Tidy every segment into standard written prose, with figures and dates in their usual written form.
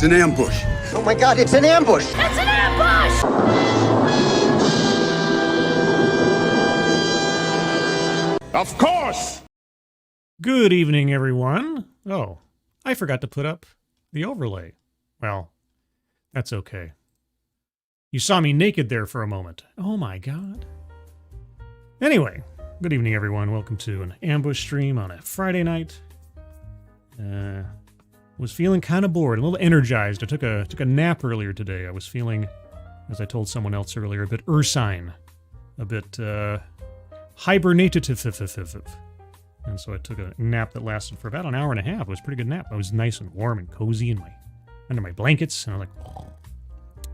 It's an ambush. Oh my God, it's an ambush! It's an ambush! Of course! Good evening, everyone. Oh, I forgot to put up the overlay. Well, that's okay. You saw me naked there for a moment. Oh my God. Anyway, good evening, everyone. Welcome to an ambush stream on a Friday night. Was feeling kind of bored, a little energized. I took a nap earlier today. I was feeling, as I told someone else earlier, a bit ursine, a bit hibernative. And so I took a nap that lasted for about an hour and a half. It was a pretty good nap. I was nice and warm and cozy in under my blankets, and I was like, oh.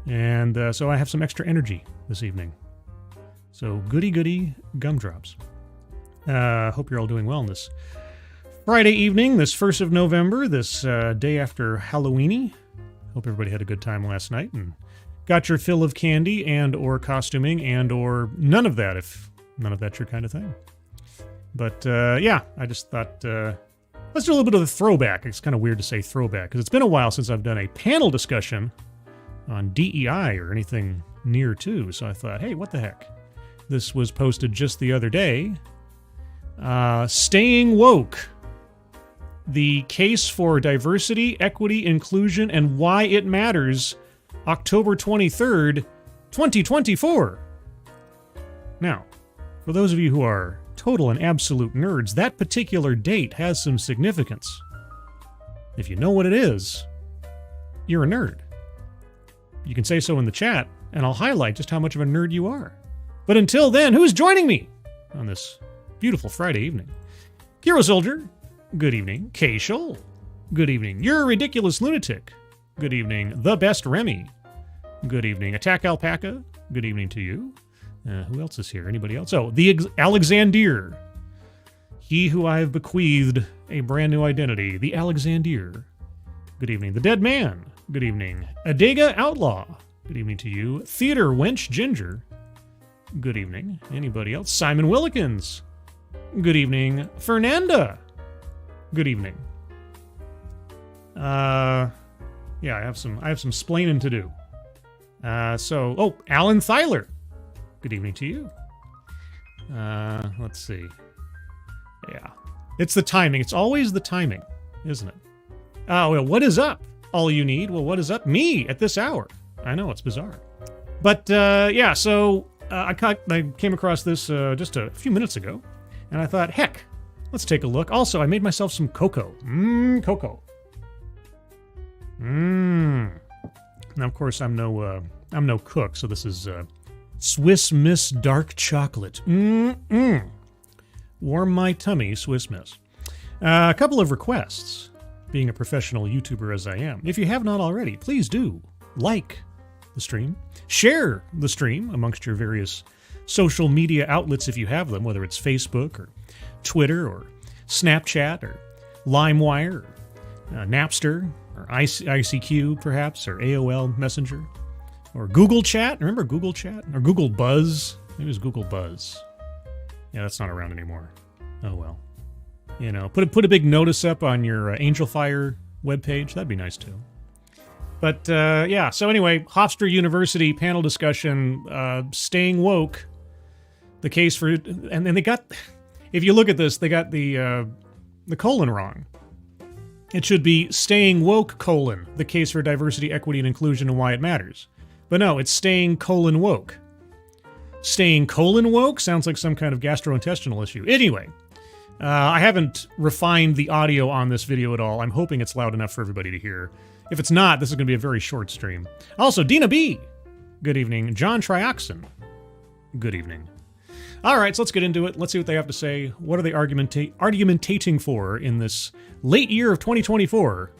And so I have some extra energy this evening. So goody gumdrops. Hope you're all doing well on this Friday evening, this 1st of November, this day after Halloweeny. Hope everybody had a good time last night and got your fill of candy and or costuming and or none of that, if none of that's your kind of thing. But yeah, I just thought let's do a little bit of a throwback. It's kind of weird to say throwback because it's been a while since I've done a panel discussion on DEI or anything near to. So I thought, hey, what the heck? This was posted just the other day. Staying Woke. The Case for Diversity, Equity, Inclusion, and Why It Matters, October 23rd, 2024. Now, for those of you who are total and absolute nerds, that particular date has some significance. If you know what it is, you're a nerd. You can say so in the chat, and I'll highlight just how much of a nerd you are. But until then, who's joining me on this beautiful Friday evening? Hero Soldier, good evening. K-Shoal, good evening. You're a Ridiculous Lunatic, good evening. The Best Remy, good evening. Attack Alpaca, good evening to you. Who else is here? Anybody else? Oh, the Alexander. He who I have bequeathed a brand new identity. The Alexander. Good evening. The Dead Man. Good evening. Adega Outlaw. Good evening to you. Theater Wench Ginger. Good evening. Anybody else? Simon Willikins. Good evening. Fernanda. Good evening. Yeah, I have some splaining to do. Alan Thyler. Good evening to you. Let's see. Yeah. It's the timing. It's always the timing, isn't it? Well, what is up? All you need? Well, what is up? Me at this hour. I know, it's bizarre. But, yeah, so I came across this just a few minutes ago, and I thought, heck, let's take a look. Also, I made myself some cocoa. Cocoa. Now, of course, I'm no cook, so this is Swiss Miss Dark Chocolate. Warm my tummy, Swiss Miss. A couple of requests, being a professional YouTuber as I am. If you have not already, please do like the stream. Share the stream amongst your various social media outlets if you have them, whether it's Facebook or Twitter or Snapchat or LimeWire or Napster or ICQ perhaps, or AOL Messenger. Or Google Chat. Remember Google Chat? Or Google Buzz. Maybe it was Google Buzz. Yeah, that's not around anymore. Oh well. You know, put a big notice up on your Angel Fire webpage. That'd be nice too. But yeah, so anyway, Hofstra University panel discussion, Staying Woke, the case for... And then they got... If you look at this, they got the colon wrong. It should be Staying Woke, the case for diversity, equity, and inclusion and why it matters. But no, it's Staying Woke. Staying woke sounds like some kind of gastrointestinal issue. Anyway, I haven't refined the audio on this video at all. I'm hoping it's loud enough for everybody to hear. If it's not, this is going to be a very short stream. Also, Dina B. Good evening. John Trioxin. Good evening. All right, so let's get into it. Let's see what they have to say. What are they argumentating for in this late year of 2024?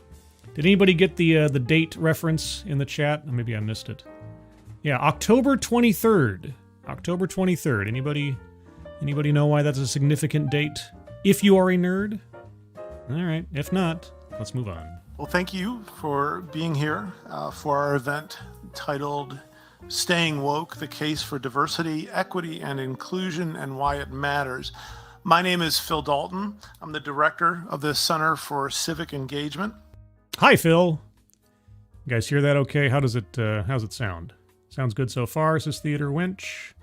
Did anybody get the date reference in the chat? Maybe I missed it. Yeah, October 23rd. October 23rd. Anybody know why that's a significant date? If you are a nerd? All right. If not, let's move on. Well, thank you for being here for our event titled Staying Woke, the Case for Diversity, Equity, and Inclusion and Why It Matters. My name is Phil Dalton. I'm the director of the Center for Civic Engagement. Hi, Phil. You guys hear that okay? How's it sound? Sounds good so far, says Theodore Winch.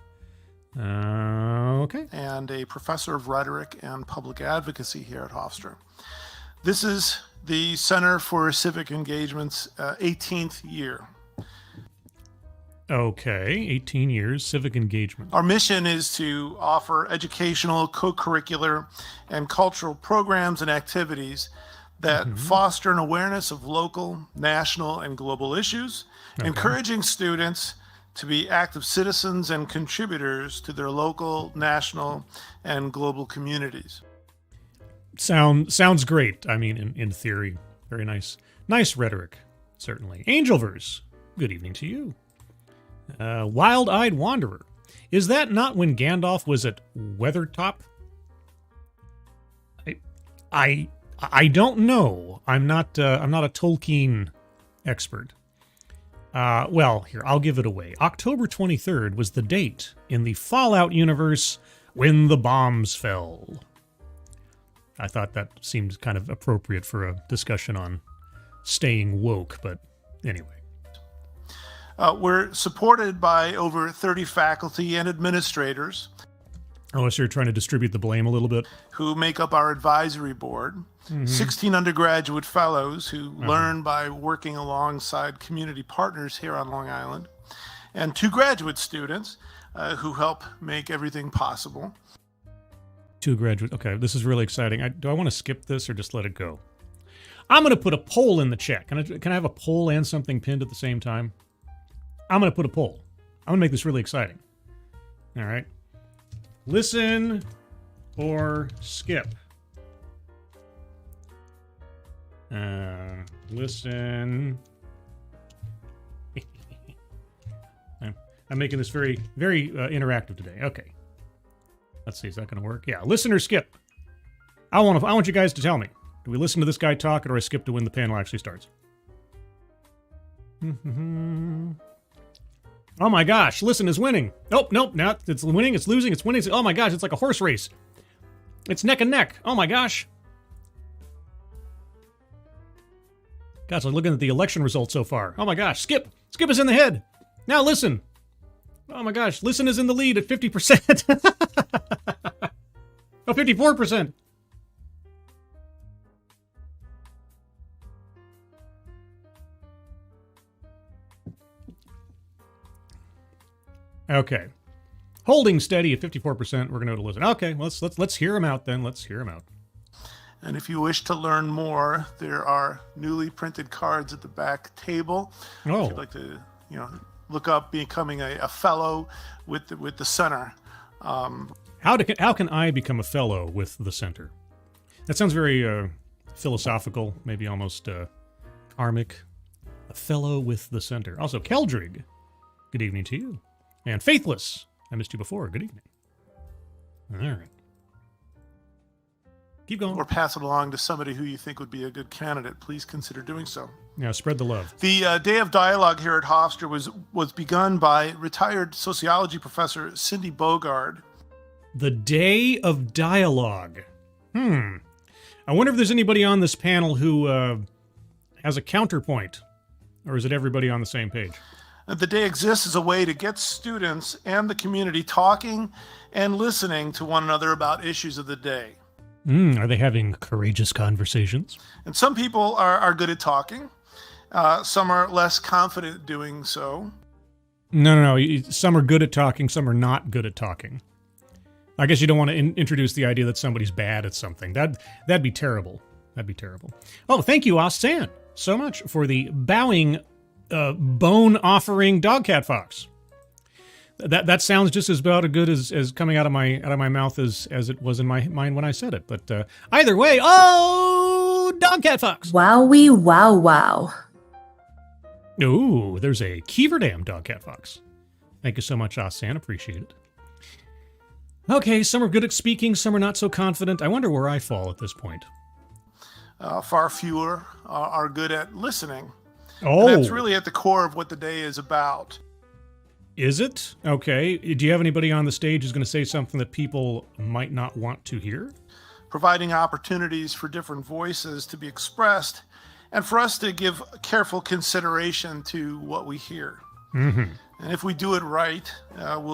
Okay. And a professor of rhetoric and public advocacy here at Hofstra. This is the Center for Civic Engagement's 18th year. Okay, 18 years, civic engagement. Our mission is to offer educational, co-curricular, and cultural programs and activities that foster an awareness of local, national, and global issues, encouraging students to be active citizens and contributors to their local, national, and global communities. Sounds great. I mean, in theory, very nice. Nice rhetoric, certainly. Angelverse, good evening to you. Wild-Eyed Wanderer. Is that not when Gandalf was at Weathertop? I don't know. I'm not a Tolkien expert. Well, here, I'll give it away. October 23rd was the date in the Fallout universe when the bombs fell. I thought that seemed kind of appropriate for a discussion on staying woke, but anyway. We're supported by over 30 faculty and administrators. Oh, so you're trying to distribute the blame a little bit? Who make up our advisory board. 16 undergraduate fellows who learn by working alongside community partners here on Long Island. And 2 graduate students who help make everything possible. 2 graduate. Okay, this is really exciting. Do I want to skip this or just let it go? I'm going to put a poll in the chat. Can I have a poll and something pinned at the same time? I'm going to put a poll. I'm going to make this really exciting. All right. Listen or skip. Listen. I'm making this very, very interactive today. Okay. Let's see. Is that going to work? Yeah. Listen or skip. I want you guys to tell me. Do we listen to this guy talk, or do I skip to when the panel actually starts? Oh my gosh, listen is winning. Nope, no, it's winning, it's losing, it's winning. Oh my gosh, it's like a horse race. It's neck and neck. Oh my gosh. Gosh, I'm looking at the election results so far. Oh my gosh, Skip is in the head. Now listen. Oh my gosh, listen is in the lead at 50%. Oh, 54%. Okay. Holding steady at 54%. We're going to go to listen. Okay, let's hear him out then. Let's hear him out. And if you wish to learn more, there are newly printed cards at the back table. Oh. If you'd like to, look up becoming a fellow with the center. How can I become a fellow with the center? That sounds very philosophical, maybe almost karmic. A fellow with the center. Also, Keldrig, good evening to you. And Faithless, I missed you before. Good evening. All right. Keep going. Or pass it along to somebody who you think would be a good candidate. Please consider doing so. Yeah, spread the love. The Day of Dialogue here at Hofstra was begun by retired sociology professor Cindy Bogard. The Day of Dialogue. I wonder if there's anybody on this panel who has a counterpoint, or is it everybody on the same page? The day exists as a way to get students and the community talking and listening to one another about issues of the day. Are they having courageous conversations? And some people are good at talking. Some are less confident doing so. No. Some are good at talking. Some are not good at talking. I guess you don't want to introduce the idea that somebody's bad at something. That'd be terrible. That'd be terrible. Oh, thank you, Osan, so much for the bowing bone offering Dogcat Fox. That sounds just as about as good as coming out of my mouth as it was in my mind when I said it. But either way, oh, Dogcat Fox! Wowie wow. Ooh, there's a Keeverdam Dogcat Fox. Thank you so much, Osan. Appreciate it. Okay, some are good at speaking, some are not so confident. I wonder where I fall at this point. Far fewer are good at listening. Oh, and that's really at the core of what the day is about. Is it? Okay. Do you have anybody on the stage who's going to say something that people might not want to hear? Providing opportunities for different voices to be expressed and for us to give careful consideration to what we hear. Mm-hmm. And if we do it right,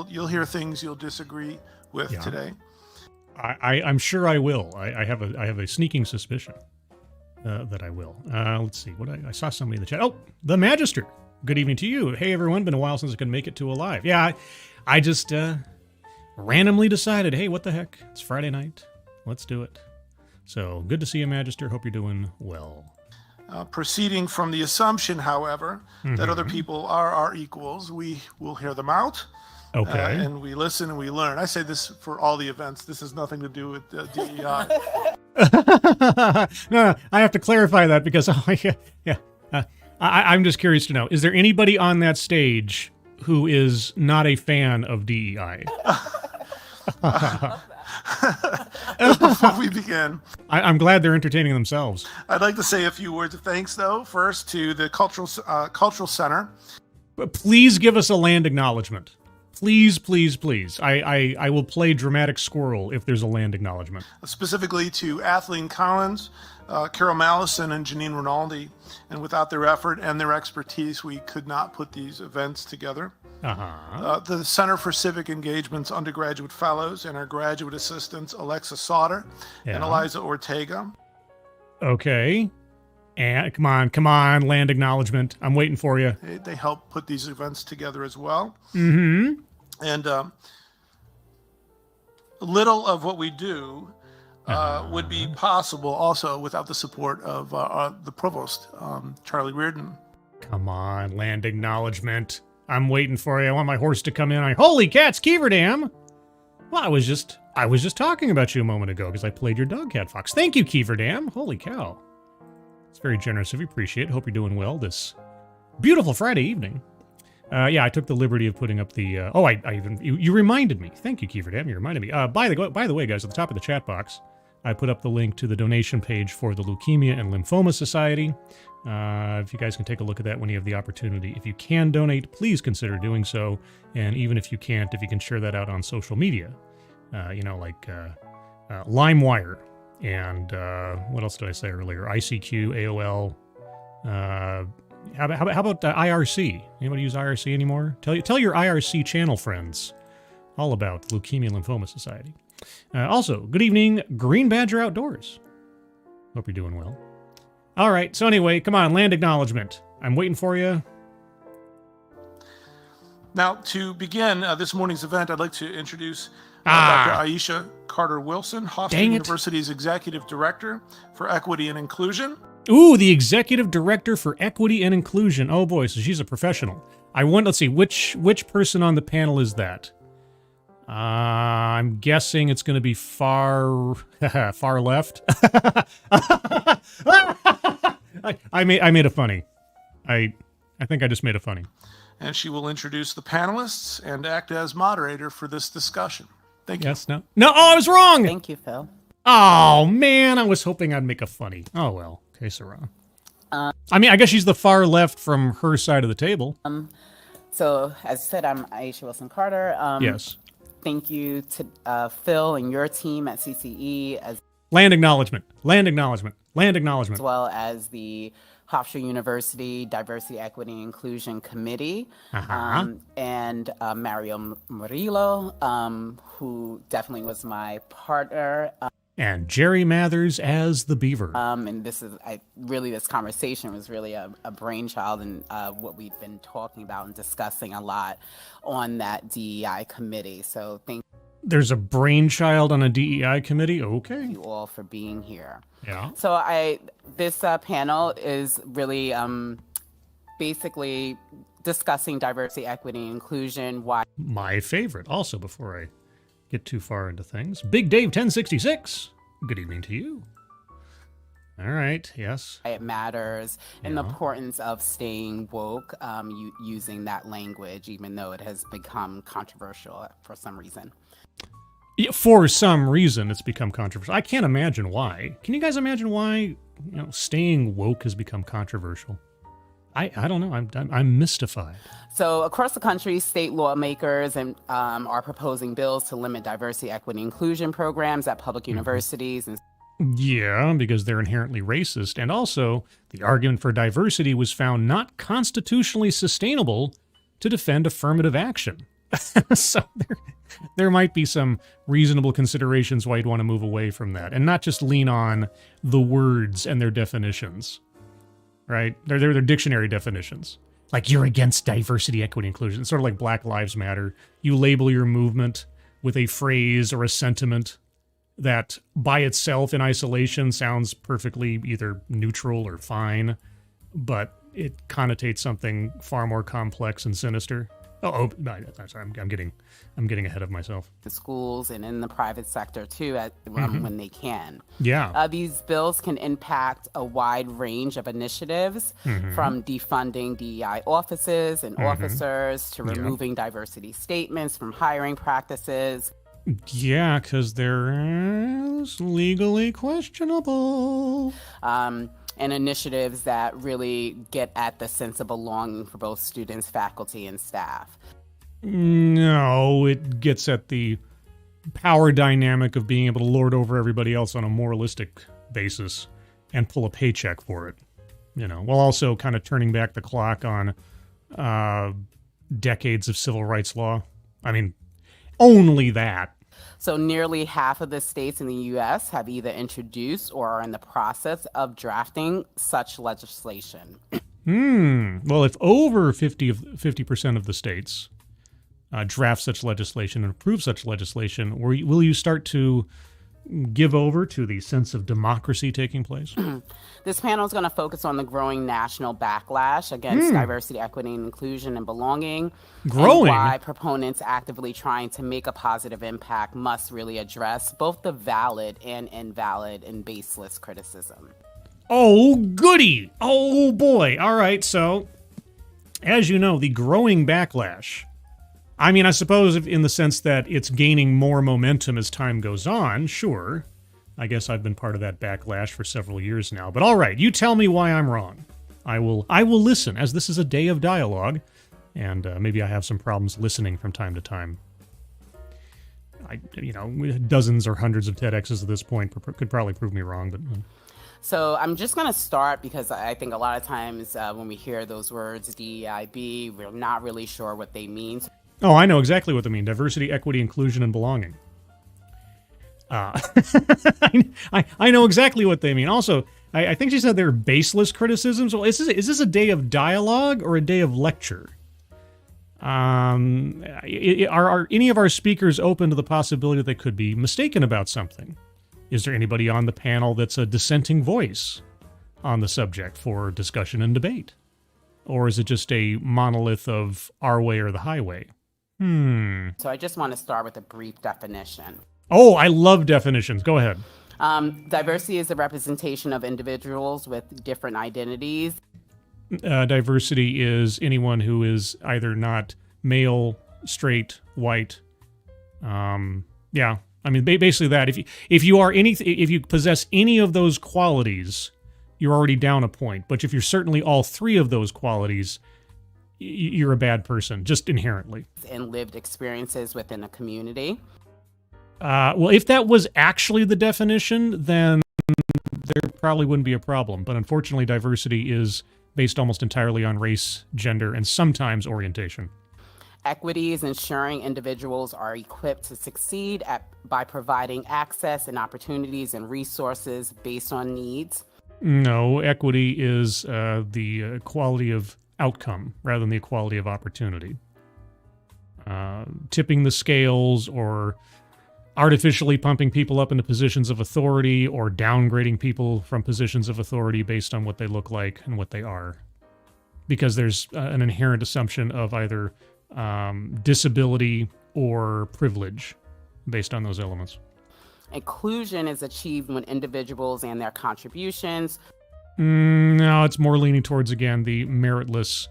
you'll hear things you'll disagree with today. I'm sure I will. I have a sneaking suspicion that I will. Let's see. I saw somebody in the chat. Oh, the Magister. Good evening to you. Hey, everyone. Been a while since I could make it to a live. Yeah, I just randomly decided, hey, what the heck? It's Friday night. Let's do it. So good to see you, Magister. Hope you're doing well. Proceeding from the assumption, however, that other people are our equals, we will hear them out. Okay. And we listen and we learn. I say this for all the events. This has nothing to do with DEI. No, I have to clarify that because, I'm just curious to know, is there anybody on that stage who is not a fan of DEI? Before we begin, I'm glad they're entertaining themselves. I'd like to say a few words of thanks, though. First, to the Cultural Center. But please give us a land acknowledgement. Please, please, please. I will play dramatic squirrel if there's a land acknowledgement. Specifically to Athleen Collins, Carol Mallison, and Janine Rinaldi. And without their effort and their expertise, we could not put these events together. The Center for Civic Engagement's undergraduate fellows and our graduate assistants, Alexa Sauter and Eliza Ortega. Okay. And come on, land acknowledgement. I'm waiting for you. They help put these events together as well. Mm-hmm. And little of what we do would be possible also without the support of the provost, Charlie Reardon. Come on, land acknowledgement. I'm waiting for you. I want my horse to come in. Holy cats, Keeverdam! Well, I was just talking about you a moment ago because I played your dog cat fox. Thank you, Keeverdam. Holy cow. It's very generous of you. Appreciate it. Hope you're doing well this beautiful Friday evening. I took the liberty of putting up the. You reminded me. Thank you, Keeverdam. You reminded me. By the way, guys, at the top of the chat box, I put up the link to the donation page for the Leukemia and Lymphoma Society. If you guys can take a look at that when you have the opportunity. If you can donate, please consider doing so. And even if you can't, if you can share that out on social media, like LimeWire and what else did I say earlier? ICQ, AOL. How about IRC? Anybody use IRC anymore? Tell your IRC channel friends all about Leukemia and Lymphoma Society. Also, good evening, Green Badger Outdoors. Hope you're doing well. All right, so anyway, come on, land acknowledgement. I'm waiting for you. Now, to begin this morning's event, I'd like to introduce Dr. Aisha Carter-Wilson, Hofstra University's Executive Director for Equity and Inclusion. Ooh, the Executive Director for Equity and Inclusion. Oh boy, so she's a professional. Let's see, which person on the panel is that? I'm guessing it's going to be far left. I made a funny. I think I just made a funny. And she will introduce the panelists and act as moderator for this discussion. Thank you. Yes, no. Oh, I was wrong. Thank you, Phil. Oh man, I was hoping I'd make a funny. Oh well, okay, so wrong. I guess she's the far left from her side of the table. So, as I said, I'm Aisha Wilson Carter. Yes. Thank you to Phil and your team at CCE, as Land acknowledgement, as well as the Hofstra University Diversity, Equity, and Inclusion Committee, and Mario Murillo, who definitely was my partner. And Jerry Mathers as the Beaver. And this conversation was really a brainchild and what we've been talking about and discussing a lot on that DEI committee. So thank There's a brainchild on a DEI committee? Okay. you all for being here. Yeah. So this panel is really basically discussing diversity, equity, and inclusion. Why My favorite. Also, before I get too far into things, Big Dave 1066. Good evening to you. All right. Yes. it matters and the importance of staying woke, using that language, even though it has become controversial for some reason. Yeah, for some reason, it's become controversial. I can't imagine why. Can you guys imagine why staying woke has become controversial? I don't know. I'm mystified. So across the country, state lawmakers are proposing bills to limit diversity, equity, inclusion programs at public universities. And Yeah, because they're inherently racist. And also, the argument for diversity was found not constitutionally sustainable to defend affirmative action. So there might be some reasonable considerations why you'd want to move away from that and not just lean on the words and their definitions, right? They're dictionary definitions. Like, you're against diversity, equity, inclusion. It's sort of like Black Lives Matter. You label your movement with a phrase or a sentiment that by itself in isolation sounds perfectly either neutral or fine, but it connotates something far more complex and sinister. Sorry, I'm getting ahead of myself. The schools and in the private sector too, when they can. Yeah. These bills can impact a wide range of initiatives, from defunding DEI offices and officers to removing diversity statements from hiring practices. Yeah, because they're legally questionable. And initiatives that really get at the sense of belonging for both students, faculty, and staff. No, it gets at the power dynamic of being able to lord over everybody else on a moralistic basis and pull a paycheck for it, while also kind of turning back the clock on decades of civil rights law. I mean, only that. So nearly half of the states in the U.S. have either introduced or are in the process of drafting such legislation. Well, if over 50% of the states draft such legislation and approve such legislation, will you start to give over to the sense of democracy taking place? This panel is going to focus on the growing national backlash against diversity, equity, and inclusion and belonging. Growing? And why proponents actively trying to make a positive impact must really address both the valid and invalid and baseless criticism. Oh, goody. Oh, boy. All right, so, as you know, the growing backlash. I mean, I suppose in the sense that it's gaining more momentum as time goes on, sure. I guess I've been part of that backlash for several years now. But all right, you tell me why I'm wrong. I will listen, as this is a day of dialogue, and maybe I have some problems listening from time to time. Dozens or hundreds of TEDx's at this point could probably prove me wrong, but... So I'm just going to start because I think a lot of times when we hear those words, DEIB, we're not really sure what they mean. Oh, I know exactly what they mean. Diversity, equity, inclusion, and belonging. I know exactly what they mean. Also, I think she said they're baseless criticisms. Well, is this a day of dialogue or a day of lecture? Are any of our speakers open to the possibility that they could be mistaken about something? Is there anybody on the panel that's a dissenting voice on the subject for discussion and debate? Or is it just a monolith of our way or the highway? So I just want to start with a brief definition. Oh, I love definitions. Go ahead. Diversity is a representation of individuals with different identities. Diversity is anyone who is either not male, straight, white. Yeah, I mean, basically that. If you possess any of those qualities, you're already down a point. But if you're certainly all three of those qualities, you're a bad person, just inherently. And lived experiences within a community. Well, if that was actually the definition, then there probably wouldn't be a problem. But unfortunately, diversity is based almost entirely on race, gender, and sometimes orientation. Equity is ensuring individuals are equipped to succeed by providing access and opportunities and resources based on needs. No, equity is the quality of outcome rather than the equality of opportunity. Tipping the scales or artificially pumping people up into positions of authority or downgrading people from positions of authority based on what they look like and what they are. Because there's an inherent assumption of either disability or privilege based on those elements. Inclusion is achieved when individuals and their contributions. No, it's more leaning towards, again, the meritless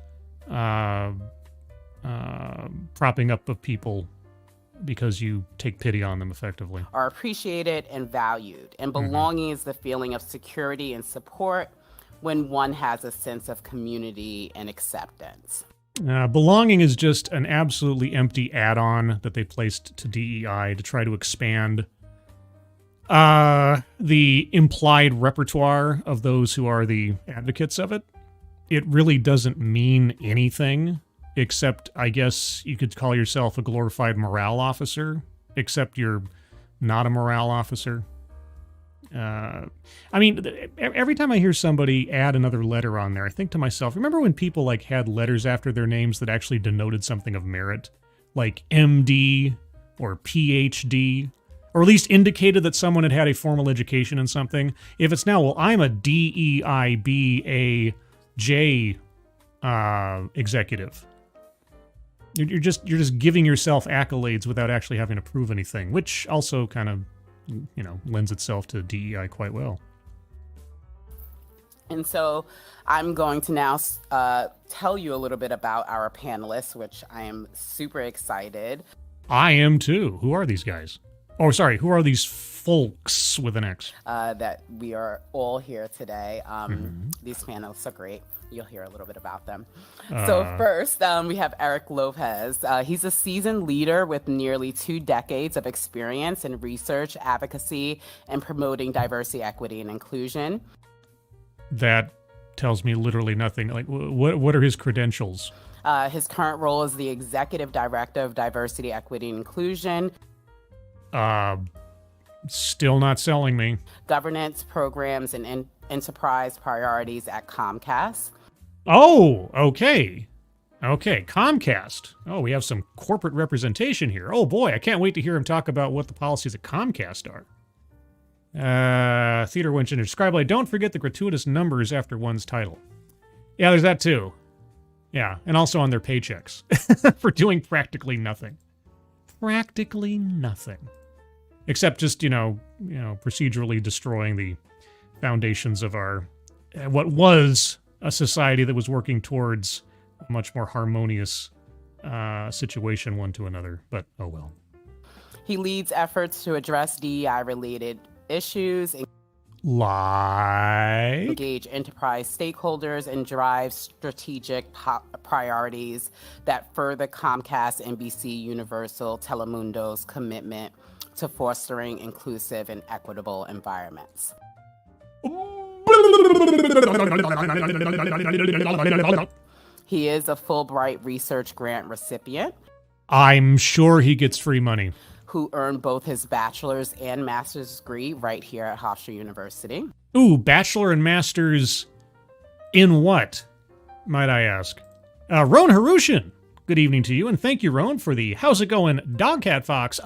propping up of people because you take pity on them effectively. Are appreciated and valued. And belonging is the feeling of security and support when one has a sense of community and acceptance. Belonging is just an absolutely empty add-on that they placed to DEI to try to expand the implied repertoire of those who are the advocates of it, it really doesn't mean anything, except I guess you could call yourself a glorified morale officer, except you're not a morale officer. I mean, every time I hear somebody add another letter on there, I think to myself, remember when people like had letters after their names that actually denoted something of merit? Like MD or PhD, or at least indicated that someone had had a formal education in something. If it's now, well, I'm a DEIBAJ executive. You're just giving yourself accolades without actually having to prove anything, which also kind of, lends itself to DEI quite well. And so I'm going to now tell you a little bit about our panelists, which I am super excited. I am too. Who are these guys? Oh, sorry. Who are these folks with an X? That we are all here today. These panelists are great. You'll hear a little bit about them. So first, we have Eric Lopez. He's a seasoned leader with nearly 2 decades of experience in research, advocacy, and promoting diversity, equity, and inclusion. That tells me literally nothing. Like, what are his credentials? His current role is the Executive Director of Diversity, Equity, and Inclusion. Still not selling me. Governance, programs, and enterprise priorities at Comcast. Oh, okay. Okay, Comcast. Oh, we have some corporate representation here. Oh boy, I can't wait to hear him talk about what the policies at Comcast are. Theater Winch and Scribely, don't forget the gratuitous numbers after one's title. Yeah, there's that too. Yeah, and also on their paychecks for doing practically nothing. Practically nothing. Except just, procedurally destroying the foundations of our, what was a society that was working towards a much more harmonious situation one to another. But, oh well. He leads efforts to address DEI-related issues, like engage enterprise stakeholders, and drive strategic priorities that further Comcast, NBC, Universal, Telemundo's commitment to fostering inclusive and equitable environments. He is a Fulbright Research Grant recipient. I'm sure he gets free money. Who earned both his bachelor's and master's degree right here at Hofstra University. Ooh, bachelor and master's in what, might I ask? Roan Harushin, good evening to you, and thank you, Roan, for the how's it going, Dogcat Fox.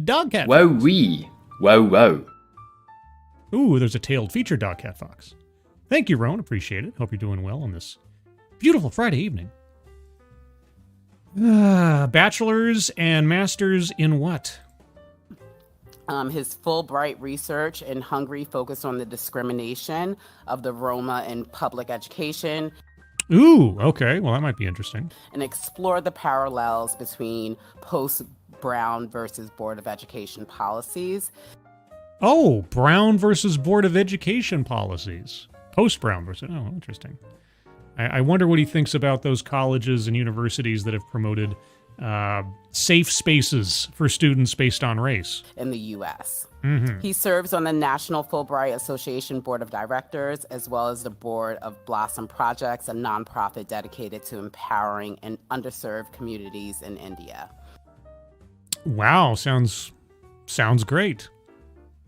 Dogcat Whoa Fox. wee. Whoa whoa. Ooh, there's a tailed feature Dogcat Fox. Thank you, Roan, appreciate it. Hope you're doing well on this beautiful Friday evening. Bachelor's and master's in what? His Fulbright research in Hungary focused on the discrimination of the Roma in public education. Ooh, okay. Well, that might be interesting. And explore the parallels between post-Brown versus Board of Education policies. Oh, Brown versus Board of Education policies. Post-Brown versus... Oh, interesting. I wonder what he thinks about those colleges and universities that have promoted safe spaces for students based on race. In the U.S. Mm-hmm. He serves on the National Fulbright Association Board of Directors, as well as the board of Blossom Projects, a nonprofit dedicated to empowering and underserved communities in India. Wow, sounds great.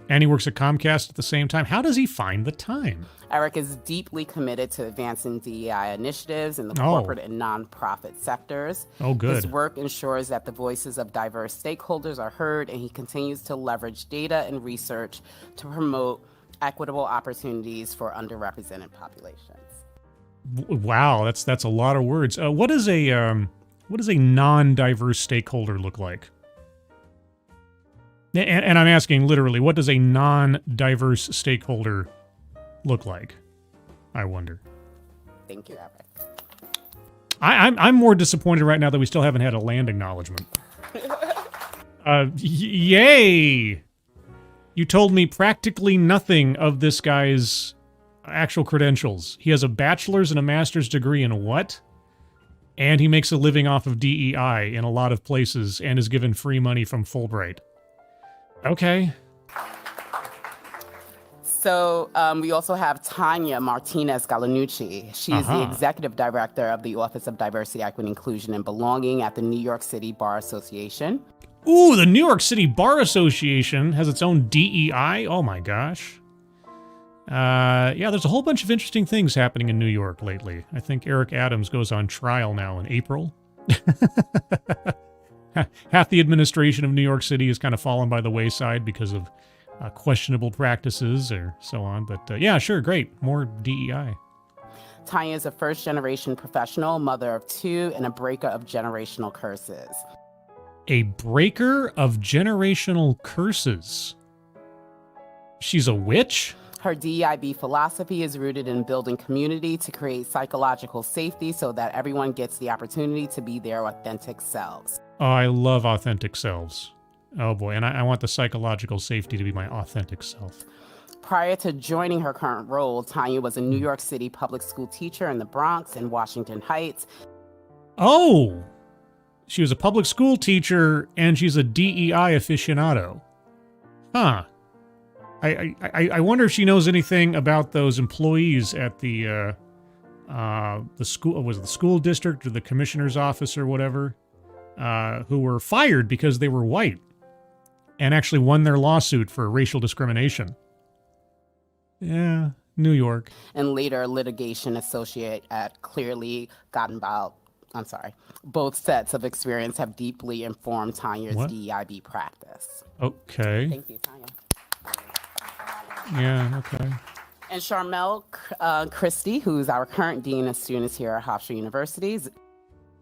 And he works at Comcast at the same time. How does he find the time? Eric is deeply committed to advancing DEI initiatives in the corporate and nonprofit sectors. Oh, good. His work ensures that the voices of diverse stakeholders are heard, and he continues to leverage data and research to promote equitable opportunities for underrepresented populations. Wow, that's a lot of words. What does a non-diverse stakeholder look like? And I'm asking literally, what does a non-diverse stakeholder look like? I wonder. Thank you, Eric. I'm more disappointed right now that we still haven't had a land acknowledgement. Yay! You told me practically nothing of this guy's actual credentials. He has a bachelor's and a master's degree in what? And he makes a living off of DEI in a lot of places and is given free money from Fulbright. Okay. So we also have Tanya Martinez Galanucci. She is the executive director of the Office of Diversity, Equity, Inclusion, and Belonging at the New York City Bar Association. Ooh, the New York City Bar Association has its own DEI. Oh my gosh. Yeah, there's a whole bunch of interesting things happening in New York lately. I think Eric Adams goes on trial now in April. Half the administration of New York City has kind of fallen by the wayside because of questionable practices or so on. But yeah, sure, great. More DEI. Tanya is a first-generation professional, mother of 2, and a breaker of generational curses. A breaker of generational curses. She's a witch? Her DEIB philosophy is rooted in building community to create psychological safety so that everyone gets the opportunity to be their authentic selves. Oh, I love authentic selves. Oh boy, and I want the psychological safety to be my authentic self. Prior to joining her current role, Tanya was a New York City public school teacher in the Bronx and Washington Heights. Oh! She was a public school teacher, and she's a DEI aficionado. Huh. I wonder if she knows anything about those employees at the school, was it the school district or the commissioner's office or whatever, who were fired because they were white and actually won their lawsuit for racial discrimination. Yeah, New York. And later litigation associate at clearly gotten about. I'm sorry. Both sets of experience have deeply informed Tanya's DEIB practice. Okay. Thank you, Tanya. Yeah, okay. And Charmel Christie, who's our current Dean of Students here at Hofstra University.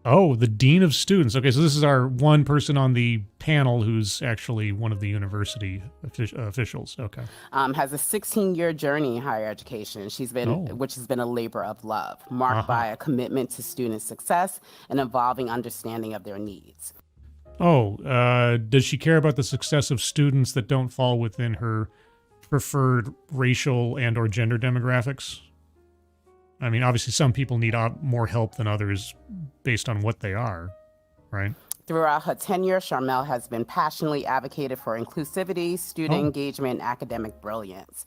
Oh, the Dean of Students. Okay, so this is our one person on the panel who's actually one of the university officials. Okay. Has a 16-year journey in higher education. Which has been a labor of love, marked by a commitment to student success and evolving understanding of their needs. Oh, does she care about the success of students that don't fall within her preferred racial and or gender demographics? I mean, obviously some people need more help than others based on what they are, right? Throughout her tenure, Charmel has been passionately advocated for inclusivity, student engagement, and academic brilliance.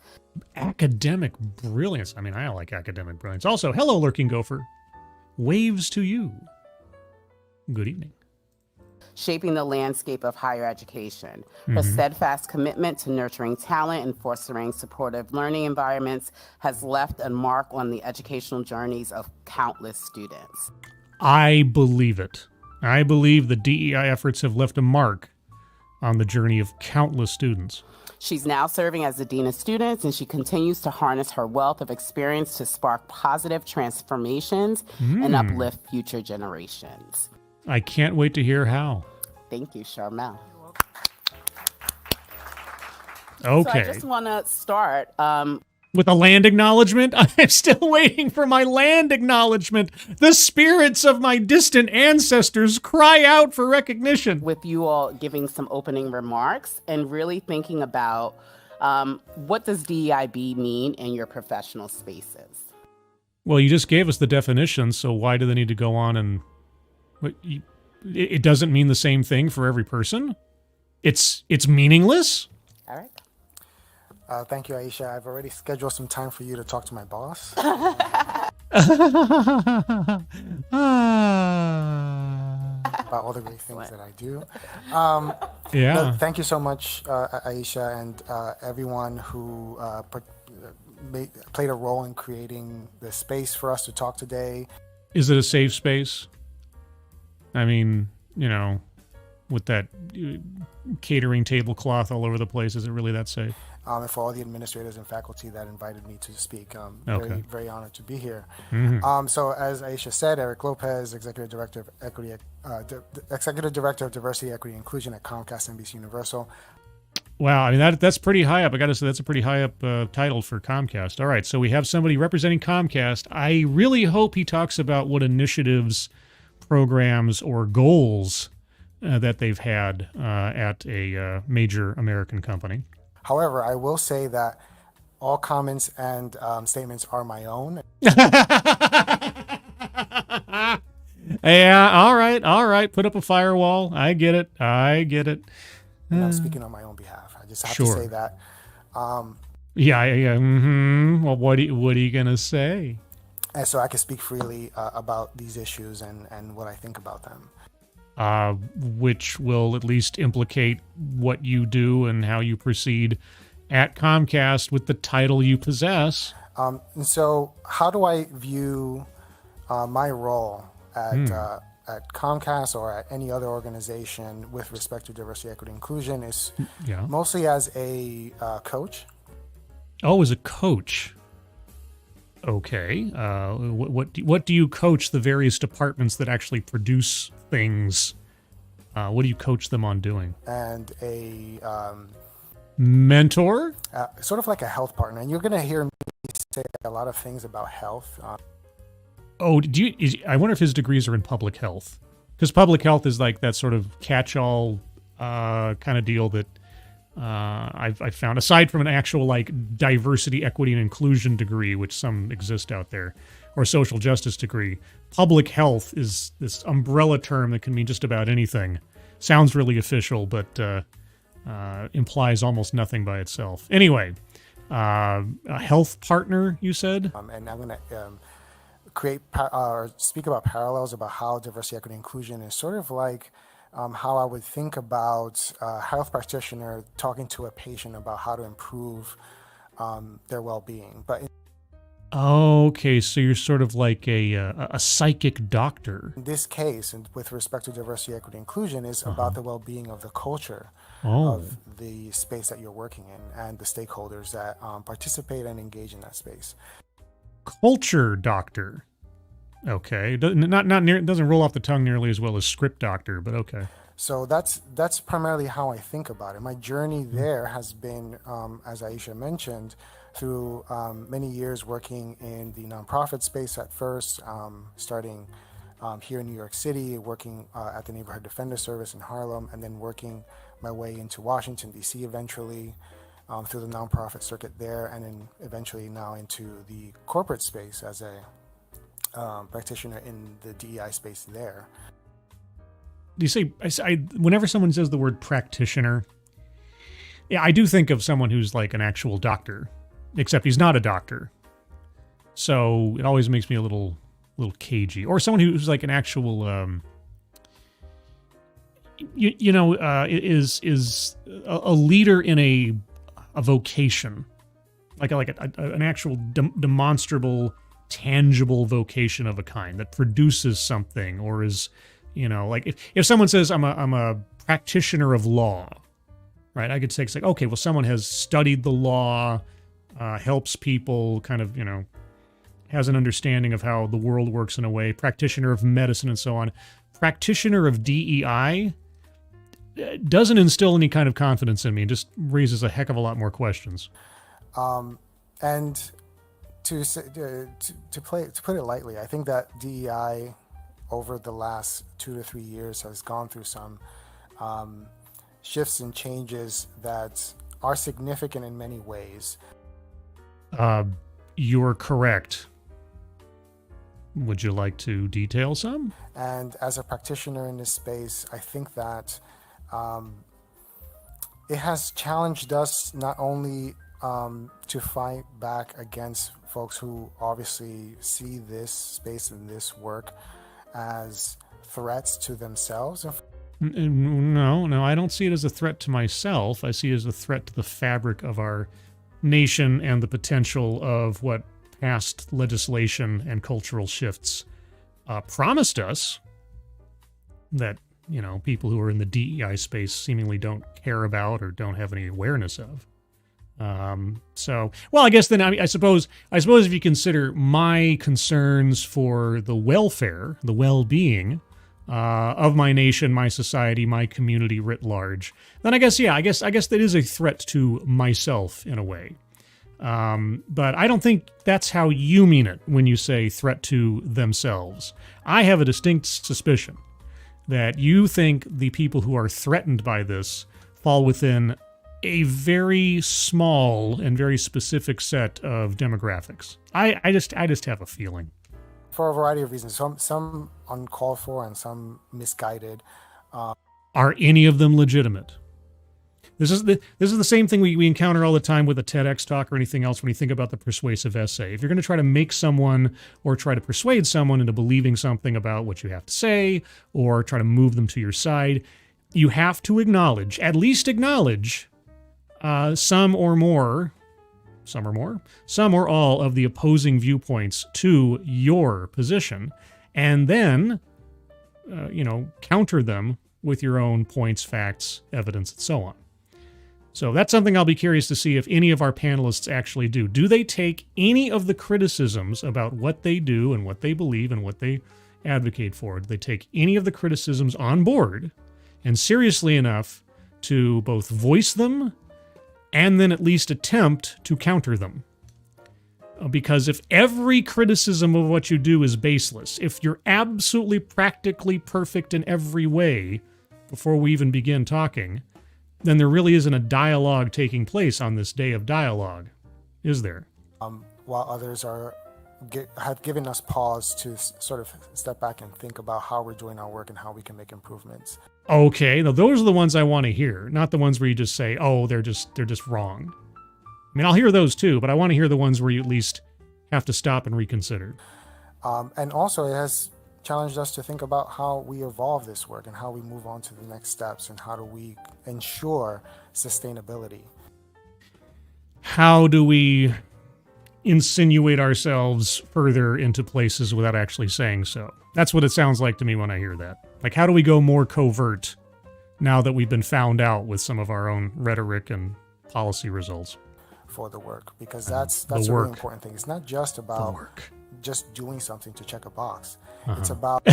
Academic brilliance. I mean, I like academic brilliance. Also, hello, Lurking Gopher. Waves to you. Good evening. Shaping the landscape of higher education. Her steadfast commitment to nurturing talent and fostering supportive learning environments has left a mark on the educational journeys of countless students. I believe it. I believe the DEI efforts have left a mark on the journey of countless students. She's now serving as the Dean of Students, and she continues to harness her wealth of experience to spark positive transformations and uplift future generations. I can't wait to hear how. Thank you, Charmel. Okay. So I just want to start with a land acknowledgement. I'm still waiting for my land acknowledgement. The spirits of my distant ancestors cry out for recognition. With you all giving some opening remarks and really thinking about what does DEIB mean in your professional spaces? Well, you just gave us the definition, so why do they need to go on and... It doesn't mean the same thing for every person? It's meaningless? All right. Thank you, Aisha. I've already scheduled some time for you to talk to my boss. About all the great things that I do. Yeah. No, thank you so much, Aisha, and everyone who played a role in creating the space for us to talk today. Is it a safe space? I mean, you know, with that catering tablecloth all over the place, is it really that safe? And for all the administrators and faculty that invited me to speak, Okay. very honored to be here. Mm-hmm. So as Aisha said, Eric Lopez, Executive Director of Executive Director of Diversity, Equity, and Inclusion at Comcast NBC Universal. Wow, I mean, that's pretty high up. I got to say, that's a pretty high up title for Comcast. All right, so we have somebody representing Comcast. I really hope he talks about what initiatives, programs, or goals that they've had at a major American company. However, I will say that all comments and statements are my own. Yeah, all right. Put up a firewall. I get it. And I'm speaking on my own behalf. just have Sure. to say that. Well, what are you gonna say? And so I can speak freely about these issues and what I think about them. Which will at least implicate what you do and how you proceed at Comcast with the title you possess. And so how do I view my role at Comcast or at any other organization with respect to diversity, equity, inclusion is mostly as a coach. Oh, as a coach. Okay. What do you coach the various departments that actually produce things? What do you coach them on doing? And a mentor? Sort of like a health partner. And you're going to hear me say a lot of things about health. I wonder if his degrees are in public health. Because public health is like that sort of catch-all kind of deal that I've found, aside from an actual like diversity, equity, and inclusion degree, which some exist out there, or social justice degree. Public health is this umbrella term that can mean just about anything. Sounds really official, but implies almost nothing by itself. Anyway, a health partner, you said? And I'm going to create or speak about parallels about how diversity, equity, inclusion is sort of like how I would think about a health practitioner talking to a patient about how to improve their well-being. Okay, so you're sort of like a psychic doctor. In this case, and with respect to diversity, equity, inclusion, is about the well-being of the culture of the space that you're working in and the stakeholders that participate and engage in that space. Culture doctor. Okay, it doesn't roll off the tongue nearly as well as script doctor, but okay. So that's primarily how I think about it. My journey there has been, as Aisha mentioned, through many years working in the nonprofit space at first, starting here in New York City, working at the Neighborhood Defender Service in Harlem, and then working my way into Washington, D.C. eventually, through the nonprofit circuit there, and then eventually now into the corporate space as a practitioner in the DEI space there. Do you say, whenever someone says the word practitioner, yeah, I do think of someone who's like an actual doctor, except he's not a doctor. So it always makes me a little cagey. Or someone who's like an actual, is a leader in a vocation, like an actual demonstrable, tangible vocation of a kind that produces something, or is, like if someone says I'm a practitioner of law, right? I could say, it's like, okay, well, someone has studied the law, helps people, kind of, has an understanding of how the world works in a way. Practitioner of medicine and so on. Practitioner of DEI doesn't instill any kind of confidence in me. It just raises a heck of a lot more questions. And to put it lightly, I think that DEI over the last 2 to 3 years has gone through some shifts and changes that are significant in many ways. You're correct. Would you like to detail some? And as a practitioner in this space, I think that it has challenged us not only to fight back against folks who obviously see this space and this work as threats to themselves. No, I don't see it as a threat to myself. I see it as a threat to the fabric of our nation and the potential of what past legislation and cultural shifts promised us that, people who are in the DEI space seemingly don't care about or don't have any awareness of. I guess then, I suppose if you consider my concerns for the welfare, the well-being of my nation, my society, my community writ large, then I guess that is a threat to myself in a way. But I don't think that's how you mean it when you say threat to themselves. I have a distinct suspicion that you think the people who are threatened by this fall within a very small and very specific set of demographics. I just have a feeling. For a variety of reasons, some uncalled for and some misguided. Are any of them legitimate? This is the same thing we encounter all the time with a TEDx talk or anything else when you think about the persuasive essay. If you're going to try to make someone or try to persuade someone into believing something about what you have to say or try to move them to your side, you have to acknowledge, at least acknowledge, some or all of the opposing viewpoints to your position, and then, counter them with your own points, facts, evidence, and so on. So that's something I'll be curious to see if any of our panelists actually do. Do they take any of the criticisms about what they do and what they believe and what they advocate for? Do they take any of the criticisms on board and seriously enough to both voice them and then at least attempt to counter them? Because if every criticism of what you do is baseless, if you're absolutely practically perfect in every way before we even begin talking, then there really isn't a dialogue taking place on this day of dialogue, is there? While others have given us pause to sort of step back and think about how we're doing our work and how we can make improvements. Okay, now those are the ones I want to hear, not the ones where you just say, "Oh, they're just wrong." I mean, I'll hear those too, but I want to hear the ones where you at least have to stop and reconsider. And also, it has challenged us to think about how we evolve this work and how we move on to the next steps and how do we ensure sustainability. How do we insinuate ourselves further into places without actually saying so? That's what it sounds like to me when I hear that. Like, how do we go more covert now that we've been found out with some of our own rhetoric and policy results? For the work, because that's a work. really important thing. It's not just about just doing something to check a box. It's about...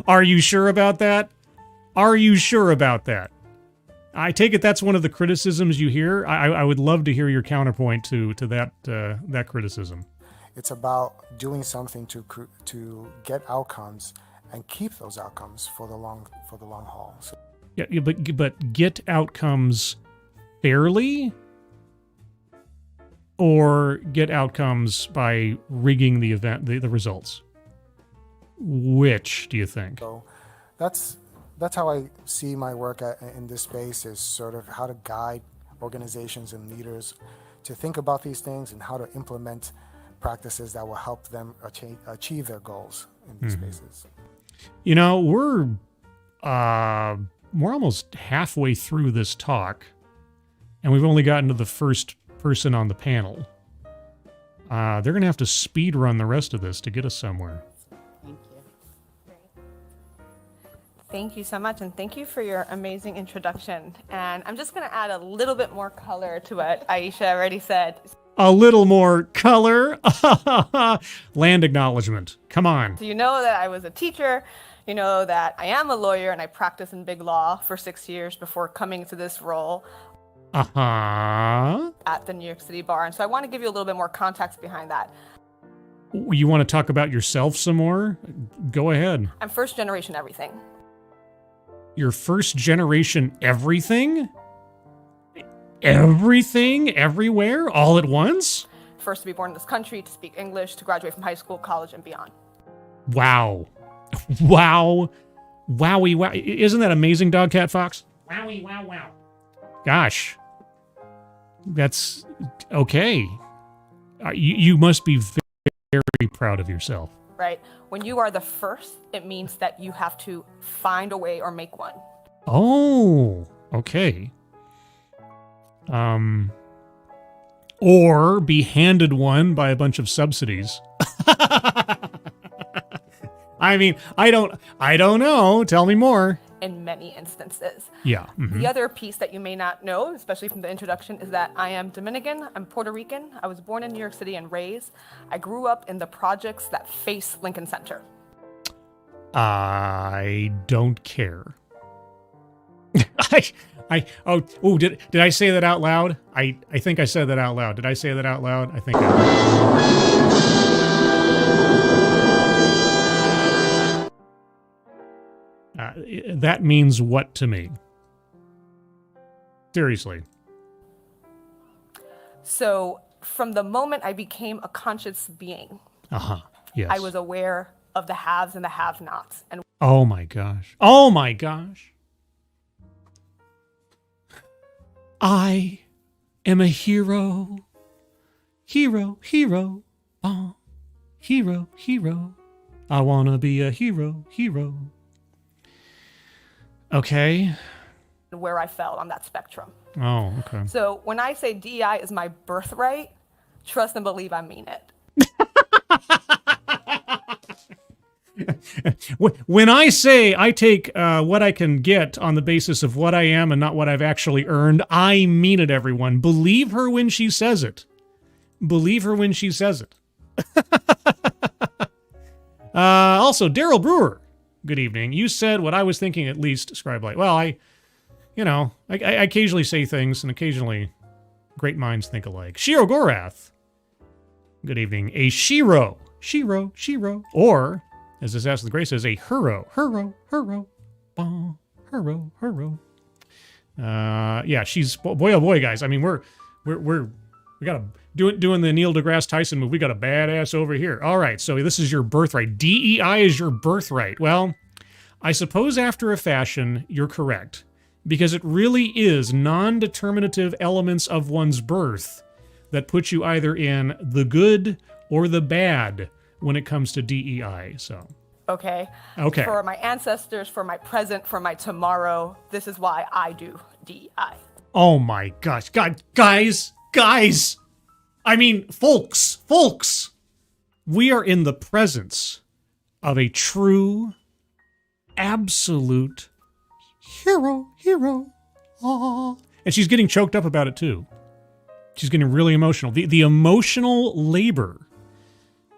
Are you sure about that? Are you sure about that? I take it that's one of the criticisms you hear. I would love to hear your counterpoint to that criticism. It's about doing something to get outcomes and keep those outcomes for the long haul. So, yeah, but get outcomes fairly, or get outcomes by rigging the event, the results? Which do you think? So that's how I see my work in this space, is sort of how to guide organizations and leaders to think about these things and how to implement practices that will help them achieve their goals in these spaces. You know, we're almost halfway through this talk, and we've only gotten to the first person on the panel. They're going to have to speed run the rest of this to get us somewhere. Thank you. Thank you so much, and thank you for your amazing introduction. And I'm just going to add a little bit more color to what Aisha already said. A little more color? Land acknowledgement. Come on. So you know that I was a teacher. You know that I am a lawyer, and I practiced in big law for 6 years before coming to this role at the New York City Bar. And so I want to give you a little bit more context behind that. You want to talk about yourself some more? Go ahead. I'm first generation everything. You're first generation everything? Everything? Everywhere? All at once? First to be born in this country, to speak English, to graduate from high school, college, and beyond. Wow. Wow. Wowie, wow. Isn't that amazing, Dog, Cat, Fox? Wowie, wow, wow. Gosh. That's okay. You must be very proud of yourself. Right? When you are the first, it means that you have to find a way or make one. Oh, okay. Or be handed one by a bunch of subsidies. I mean, I don't know. Tell me more. In many instances. Yeah. Mm-hmm. The other piece that you may not know, especially from the introduction, is that I am Dominican. I'm Puerto Rican. I was born in New York City and raised. I grew up in the projects that face Lincoln Center. I don't care. Did I say that out loud? I think I said that out loud. Did I say that out loud? I think I did. That means what to me? Seriously. So from the moment I became a conscious being, yes, I was aware of the haves and the have-nots. And oh my gosh. Oh my gosh. I am a hero. Hero, hero. Oh, hero, hero. I want to be a hero, hero. Okay. Where I fell on that spectrum. Oh, okay. So when I say DEI is my birthright, trust and believe I mean it. When I say I take what I can get on the basis of what I am and not what I've actually earned, I mean it, everyone. Believe her when she says it. Believe her when she says it. Also, Daryl Brewer, good evening. You said what I was thinking, at least, Scribe-Light. Well, I occasionally say things, and occasionally great minds think alike. Shiro Gorath, good evening. A Shiro, Shiro, Shiro. Or, as this Ask the Grace says, a Huro, Huro, Huro, bah, Huro, Huro. Yeah, she's, boy, oh boy, guys. I mean, we got a, doing the Neil deGrasse Tyson move. We got a badass over here. All right, so this is your birthright. DEI is your birthright. Well, I suppose after a fashion, you're correct. Because it really is non-determinative elements of one's birth that put you either in the good or the bad when it comes to DEI. So Okay. For my ancestors, for my present, for my tomorrow, this is why I do DEI. Oh my gosh. God, guys. I mean, folks. We are in the presence of a true, absolute hero. Aww. And she's getting choked up about it too. She's getting really emotional. The emotional labor.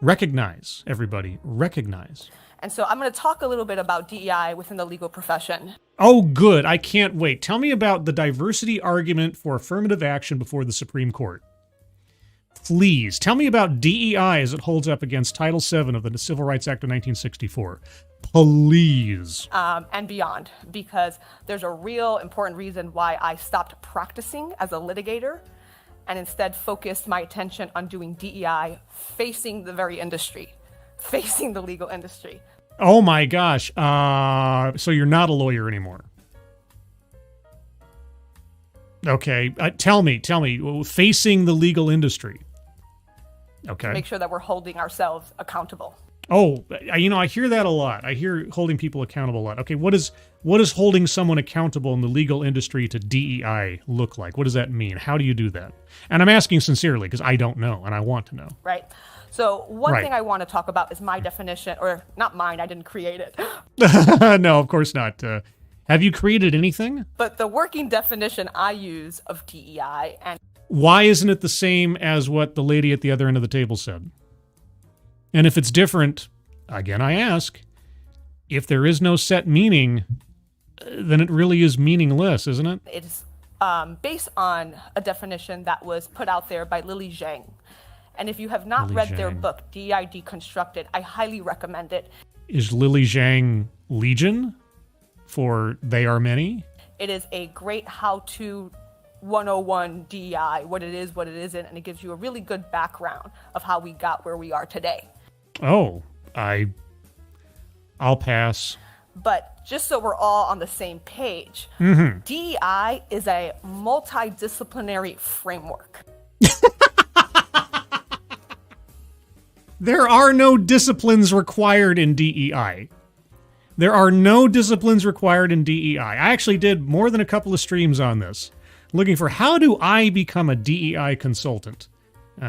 Recognize, everybody. Recognize. And so I'm going to talk a little bit about DEI within the legal profession. Oh, good. I can't wait. Tell me about the diversity argument for affirmative action before the Supreme Court. Please. Tell me about DEI as it holds up against Title VII of the Civil Rights Act of 1964. Please. And beyond, because there's a real important reason why I stopped practicing as a litigator and instead focused my attention on doing DEI facing the very industry, facing the legal industry. Oh my gosh. So you're not a lawyer anymore. Okay. Tell me, facing the legal industry. Okay. Make sure that we're holding ourselves accountable. Oh, I hear that a lot. I hear holding people accountable a lot. Okay, what is holding someone accountable in the legal industry to DEI look like? What does that mean? How do you do that? And I'm asking sincerely because I don't know and I want to know. Right. So one thing I want to talk about is my definition, or not mine, I didn't create it. No, of course not. Have you created anything? But the working definition I use of DEI, and why isn't it the same as what the lady at the other end of the table said? And if it's different, again I ask, if there is no set meaning, then it really is meaningless, isn't it? It's based on a definition that was put out there by Lily Zhang. And if you have not read their book, DEI Deconstructed, I highly recommend it. Is Lily Zhang Legion for They Are Many? It is a great how-to 101 DEI, what it is, what it isn't, and it gives you a really good background of how we got where we are today. Oh, I'll pass. But just so we're all on the same page, DEI is a multidisciplinary framework. There are no disciplines required in DEI. There are no disciplines required in DEI. I actually did more than a couple of streams on this, looking for how do I become a DEI consultant.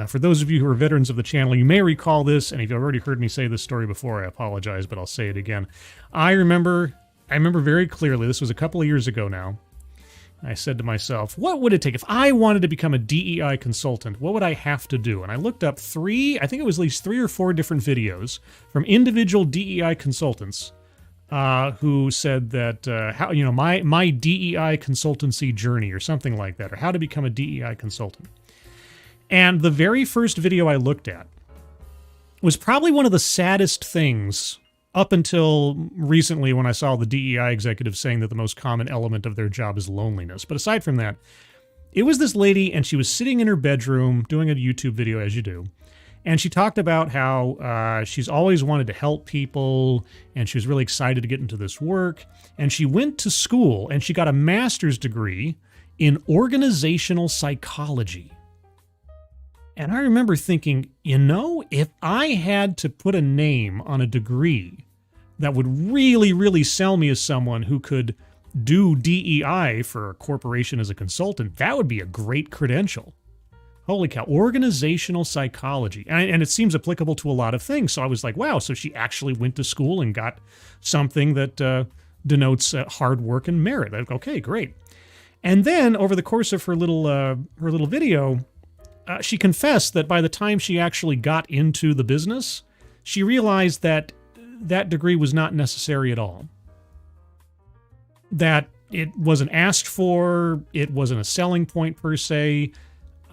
For those of you who are veterans of the channel, you may recall this, and if you've already heard me say this story before, I apologize, but I'll say it again. I remember very clearly, this was a couple of years ago now, I said to myself, what would it take? If I wanted to become a DEI consultant, what would I have to do? And I looked up I think it was at least 3 or 4 different videos from individual DEI consultants who said that, how my DEI consultancy journey or something like that, or how to become a DEI consultant. And the very first video I looked at was probably one of the saddest things up until recently when I saw the DEI executives saying that the most common element of their job is loneliness. But aside from that, it was this lady, and she was sitting in her bedroom doing a YouTube video, as you do. And she talked about how she's always wanted to help people, and she was really excited to get into this work. And she went to school, and she got a master's degree in organizational psychology. And I remember thinking, if I had to put a name on a degree that would really, really sell me as someone who could do DEI for a corporation as a consultant, that would be a great credential. Holy cow, organizational psychology. And it seems applicable to a lot of things. So I was like, wow, so she actually went to school and got something that denotes hard work and merit. Like, okay, great. And then over the course of her little video, she confessed that by the time she actually got into the business, she realized that that degree was not necessary at all. That it wasn't asked for, it wasn't a selling point per se.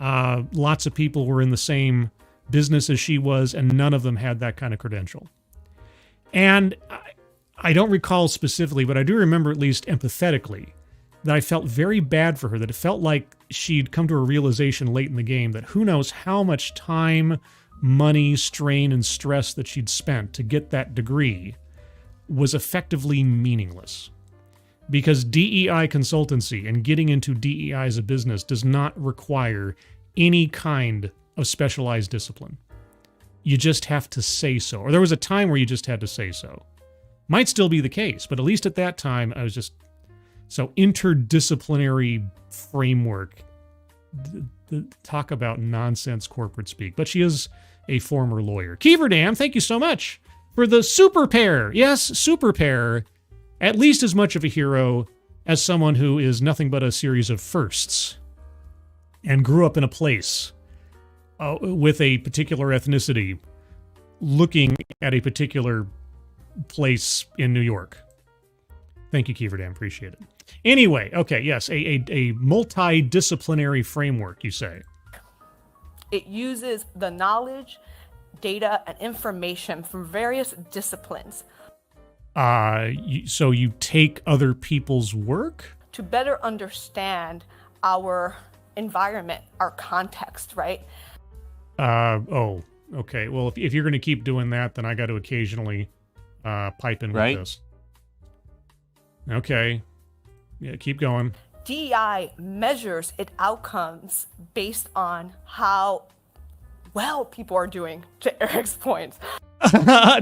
Lots of people were in the same business as she was, and none of them had that kind of credential. And I don't recall specifically, but I do remember at least empathetically that I felt very bad for her, that it felt like she'd come to a realization late in the game that who knows how much time, money, strain, and stress that she'd spent to get that degree was effectively meaningless. Because DEI consultancy and getting into DEI as a business does not require any kind of specialized discipline. You just have to say so. Or there was a time where you just had to say so. Might still be the case, but at least at that time, I was just... So interdisciplinary framework. Talk about nonsense corporate speak. But she is a former lawyer. Keeverdam, thank you so much for the super pair. Yes, super pair. At least as much of a hero as someone who is nothing but a series of firsts and grew up in a place with a particular ethnicity looking at a particular place in New York. Thank you, Keeverdam. Appreciate it. Anyway, okay, yes, a multidisciplinary framework, you say. It uses the knowledge, data, and information from various disciplines. So you take other people's work? To better understand our environment, our context, right? Okay. Well, if you're going to keep doing that, then I got to occasionally pipe in with this. Okay. Yeah, keep going. DEI measures its outcomes based on how well people are doing, to Eric's point.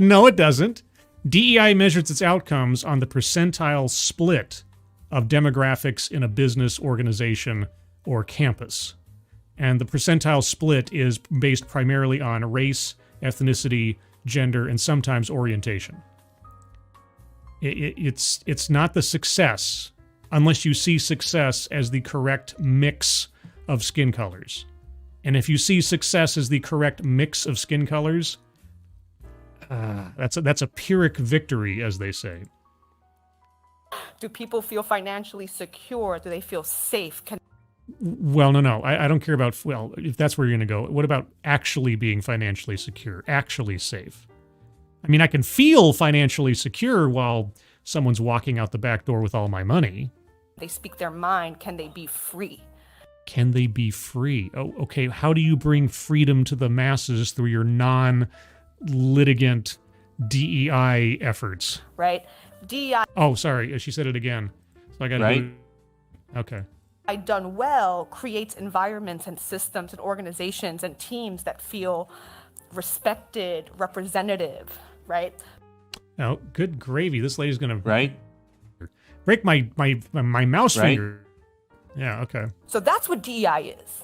No, it doesn't. DEI measures its outcomes on the percentile split of demographics in a business, organization, or campus. And the percentile split is based primarily on race, ethnicity, gender, and sometimes orientation. It's not the success unless you see success as the correct mix of skin colors. And if you see success as the correct mix of skin colors, that's a Pyrrhic victory, as they say. Do people feel financially secure? Do they feel safe? Well, no. I don't care about, well, if that's where you're going to go. What about actually being financially secure, actually safe? I mean, I can feel financially secure while someone's walking out the back door with all my money. They speak their mind. Can they be free? Can they be free? Oh, okay. How do you bring freedom to the masses through your non-litigant DEI efforts? Right. DEI. Oh, sorry. She said it again. So I got to do. Okay. Done well creates environments and systems and organizations and teams that feel respected, representative, right? Oh, good gravy. This lady's going to break my mouse finger. Yeah, okay. So that's what DEI is.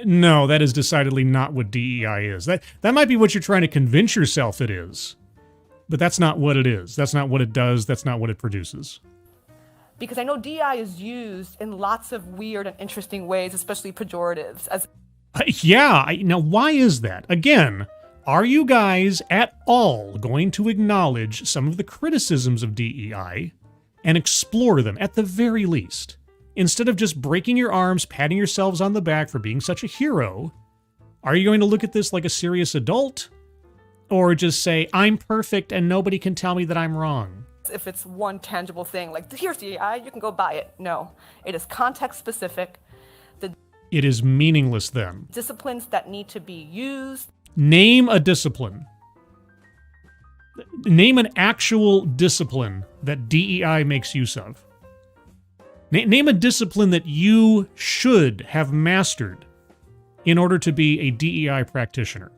No, that is decidedly not what DEI is. That might be what you're trying to convince yourself it is. But that's not what it is. That's not what it does. That's not what it produces. Because I know DEI is used in lots of weird and interesting ways, especially pejoratives. Now, why is that? Again, are you guys at all going to acknowledge some of the criticisms of DEI and explore them at the very least? Instead of just breaking your arms, patting yourselves on the back for being such a hero, are you going to look at this like a serious adult? Or just say, I'm perfect and nobody can tell me that I'm wrong? If it's one tangible thing, like, here's DEI, you can go buy it. No, it is context specific. It is meaningless then. Disciplines that need to be used. Name a discipline. Name an actual discipline that DEI makes use of. Name a discipline that you should have mastered in order to be a DEI practitioner.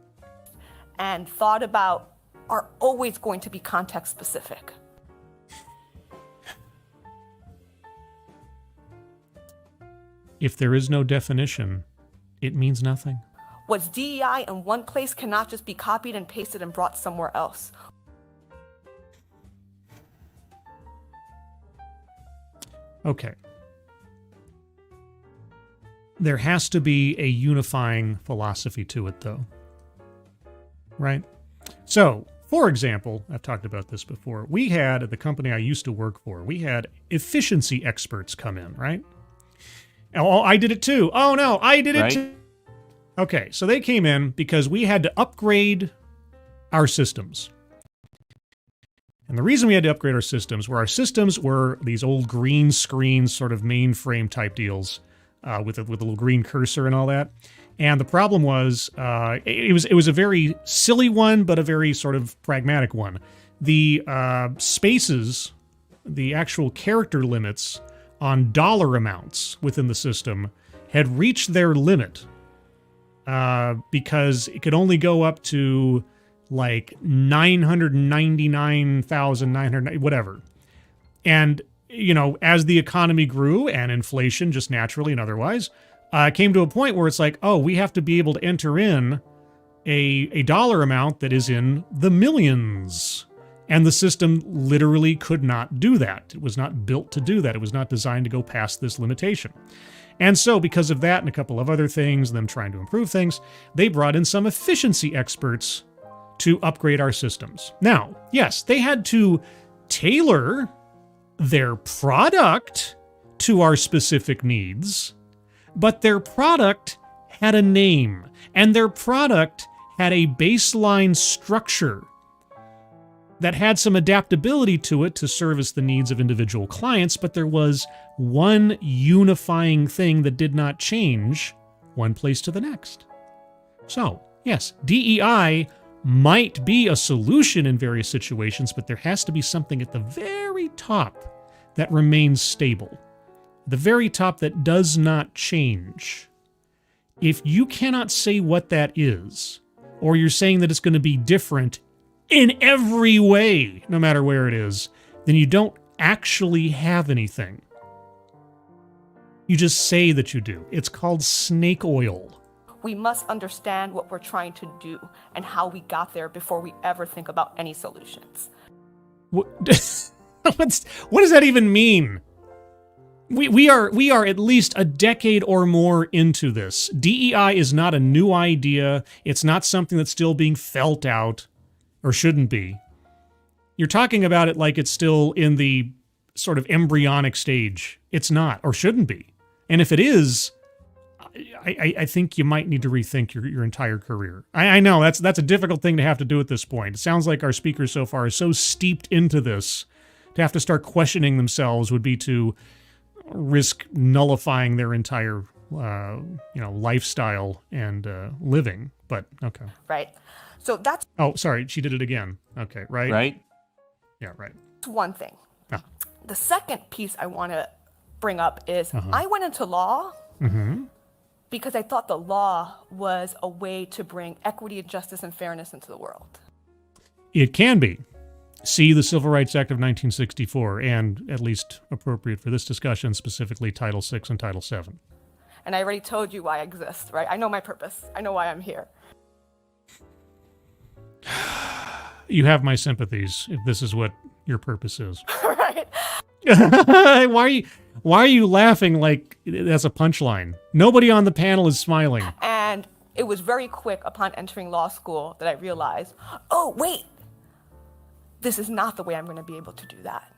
And thought about are always going to be context specific. If there is no definition, it means nothing. What's DEI in one place cannot just be copied and pasted and brought somewhere else. Okay. There has to be a unifying philosophy to it, though. Right? So, for example, I've talked about this before. We had, at the company I used to work for, we had efficiency experts come in, right? Oh, I did it too. Oh, no, I did it too. Okay, so they came in because we had to upgrade our systems. And the reason we had to upgrade our systems were these old green screen sort of mainframe type deals with a little green cursor and all that. And the problem was it was a very silly one, but a very sort of pragmatic one. The spaces, the actual character limits on dollar amounts within the system had reached their limit because it could only go up to like 999,900, whatever. And, you know, as the economy grew and inflation just naturally and otherwise, came to a point where it's like, oh, we have to be able to enter in a dollar amount that is in the millions. And the system literally could not do that. It was not built to do that. It was not designed to go past this limitation. And so because of that and a couple of other things, them trying to improve things, they brought in some efficiency experts to upgrade our systems. Now, yes, they had to tailor their product to our specific needs, but their product had a name, and their product had a baseline structure that had some adaptability to it to service the needs of individual clients, but there was one unifying thing that did not change one place to the next. So, yes, DEI might be a solution in various situations, but there has to be something at the very top that remains stable. The very top that does not change. If you cannot say what that is, or you're saying that it's going to be different in every way, no matter where it is, then you don't actually have anything. You just say that you do. It's called snake oil. We must understand what we're trying to do and how we got there before we ever think about any solutions. What does that even mean? We are at least a decade or more into this. DEI is not a new idea. It's not something that's still being felt out, or shouldn't be. You're talking about it like it's still in the sort of embryonic stage. It's not, or shouldn't be. And if it is, I think you might need to rethink your entire career. I know that's a difficult thing to have to do at this point. It sounds like our speakers so far are so steeped into this, to have to start questioning themselves would be to risk nullifying their entire lifestyle and living. But okay. Right. So that's... Oh, sorry, she did it again. Okay, right? Right? Yeah, right. one thing. Ah. The second piece I want to bring up is I went into law because I thought the law was a way to bring equity and justice and fairness into the world. It can be. See the Civil Rights Act of 1964, and at least appropriate for this discussion, specifically Title VI and Title VII. And I already told you why I exist, right? I know my purpose. I know why I'm here. You have my sympathies if this is what your purpose is. Right? Why are you laughing like that's a punchline? Nobody on the panel is smiling. And it was very quick upon entering law school that I realized, oh, wait, this is not the way I'm going to be able to do that.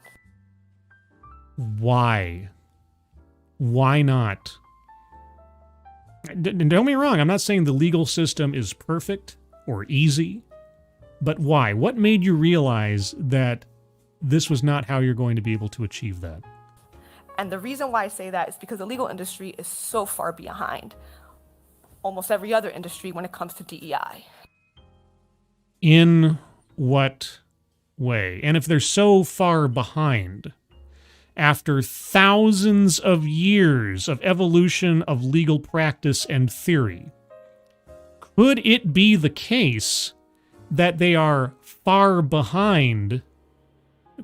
Why? Why not? Don't get me wrong, I'm not saying the legal system is perfect or easy, but why? What made you realize that this was not how you're going to be able to achieve that? And the reason why I say that is because the legal industry is so far behind almost every other industry when it comes to DEI. In what way? And if they're so far behind, after thousands of years of evolution of legal practice and theory, could it be the case that they are far behind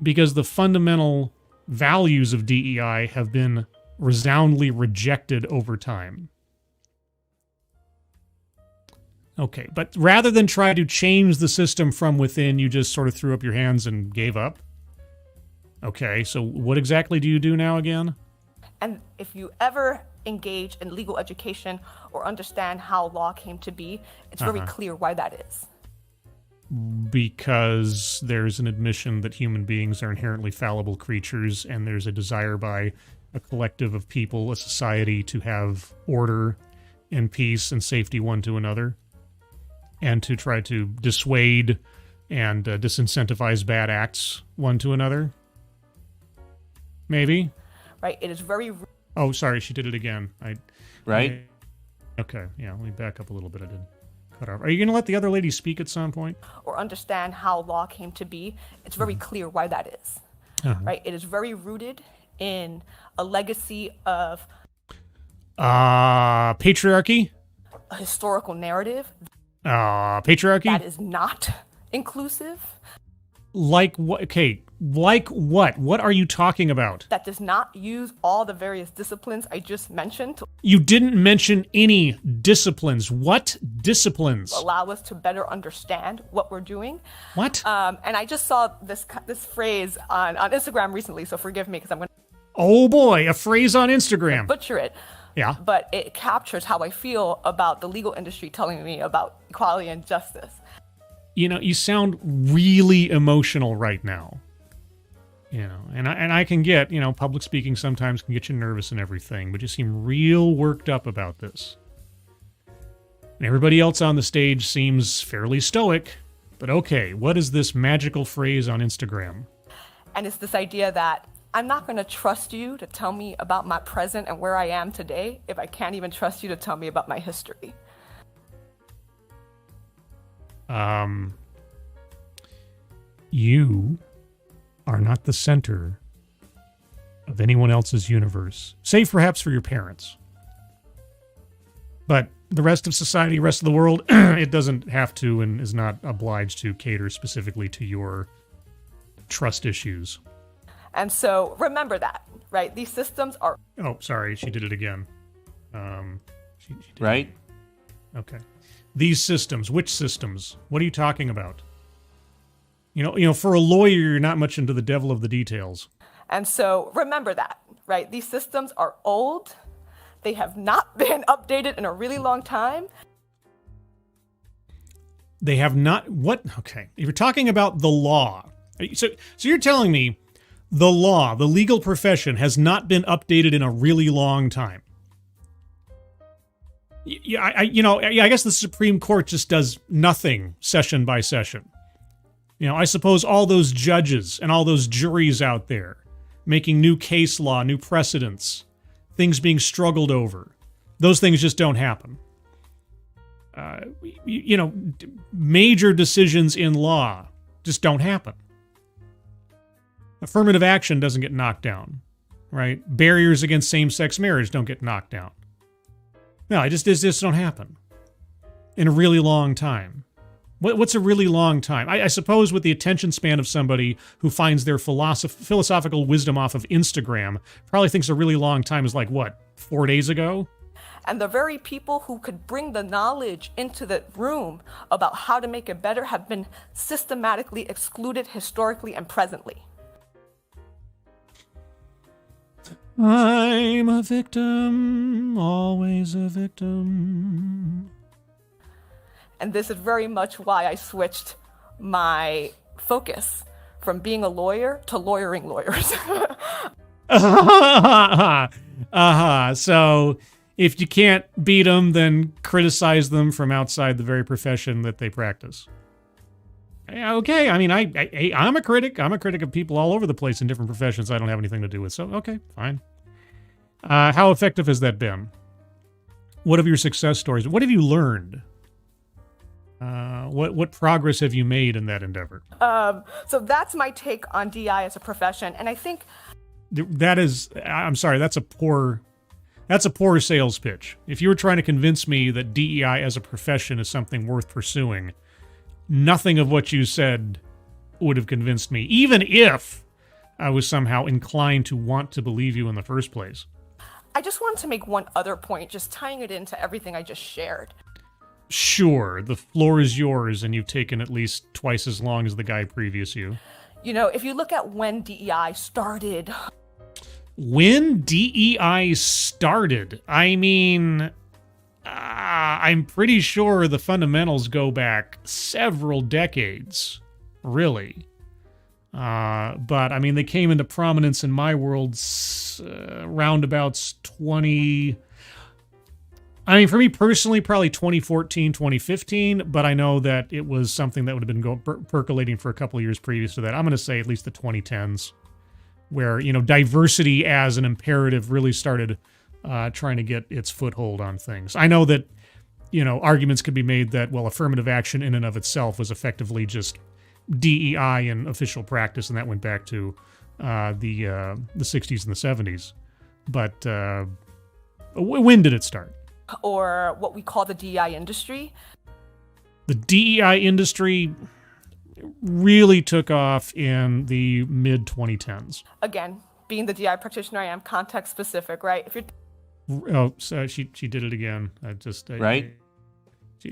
because the fundamental values of DEI have been resoundingly rejected over time? Okay, but rather than try to change the system from within, you just sort of threw up your hands and gave up? Okay, so what exactly do you do now again? And if you ever engage in legal education or understand how law came to be, it's very clear why that is. Because there's an admission that human beings are inherently fallible creatures, and there's a desire by a collective of people, a society, to have order and peace and safety one to another, and to try to dissuade and disincentivize bad acts one to another. Maybe? Right, it is very... Oh, sorry, she did it again. Right? Okay, yeah, let me back up a little bit. I did cut off. Are you going to let the other lady speak at some point? Or understand how law came to be, it's very clear why that is. Right, it is very rooted in a legacy of... patriarchy? A historical narrative. Patriarchy? That is not inclusive. Like what? Okay, like what? What are you talking about? That does not use all the various disciplines I just mentioned to You didn't mention any disciplines. What disciplines? allow us to better understand what we're doing. What? And I just saw this phrase on Instagram recently, so forgive me because I'm going to Oh boy, a phrase on Instagram. butcher it. Yeah. But it captures how I feel about the legal industry telling me about equality and justice. You know, you sound really emotional right now. You know, and I can get, you know, public speaking sometimes can get you nervous and everything, but you seem real worked up about this. And everybody else on the stage seems fairly stoic. But okay, what is this magical phrase on Instagram? And it's this idea that I'm not going to trust you to tell me about my present and where I am today if I can't even trust you to tell me about my history. You are not the center of anyone else's universe, save perhaps for your parents. But the rest of society, rest of the world, it doesn't have to and is not obliged to cater specifically to your trust issues. And so remember that, right? These systems are... Oh, sorry, she did it again. She did Right? it. Okay. These systems, which systems? What are you talking about? You know, for a lawyer, you're not much into the devil of the details. And so remember that, right? These systems are old. They have not been updated in a really long time. They have not... What? Okay. If you're talking about the law. So you're telling me the law, the legal profession, has not been updated in a really long time. Yeah, I guess the Supreme Court just does nothing session by session. You know, I suppose all those judges and all those juries out there making new case law, new precedents, things being struggled over, those things just don't happen. Major decisions in law just don't happen. Affirmative action doesn't get knocked down, right? Barriers against same-sex marriage don't get knocked down. No, it just don't happen in a really long time. What's a really long time? I suppose with the attention span of somebody who finds their philosophical wisdom off of Instagram, probably thinks a really long time is like, what, 4 days ago? And the very people who could bring the knowledge into the room about how to make it better have been systematically excluded historically and presently. I'm a victim, always a victim. And this is very much why I switched my focus from being a lawyer to lawyering lawyers. So if you can't beat them, then criticize them from outside the very profession that they practice. Okay, I mean, I'm a critic. I'm a critic of people all over the place in different professions I don't have anything to do with. So, okay, fine. How effective has that been? What are your success stories? What have you learned? What progress have you made in that endeavor? So that's my take on DI as a profession. And I think... That is, I'm sorry, that's a poor sales pitch. If you were trying to convince me that DEI as a profession is something worth pursuing, nothing of what you said would have convinced me, even if I was somehow inclined to want to believe you in the first place. I just wanted to make one other point, just tying it into everything I just shared. Sure, the floor is yours, and you've taken at least twice as long as the guy previous you. You know, if you look at when DEI started. When DEI started, I mean, I'm pretty sure the fundamentals go back several decades, really. But, I mean, they came into prominence in my world roundabouts 20... I mean, for me personally, probably 2014, 2015, but I know that it was something that would have been percolating for a couple of years previous to that. I'm going to say at least the 2010s, where, you know, diversity as an imperative really started trying to get its foothold on things. I know that, you know, arguments could be made that, well, affirmative action in and of itself was effectively just DEI in official practice, and that went back to the 60s and the 70s. But when did it start? Or what we call the DEI industry. The DEI industry really took off in the mid-2010s. Again, being the DEI practitioner I am, context specific, right? If you're Oh, so she did it again. Right?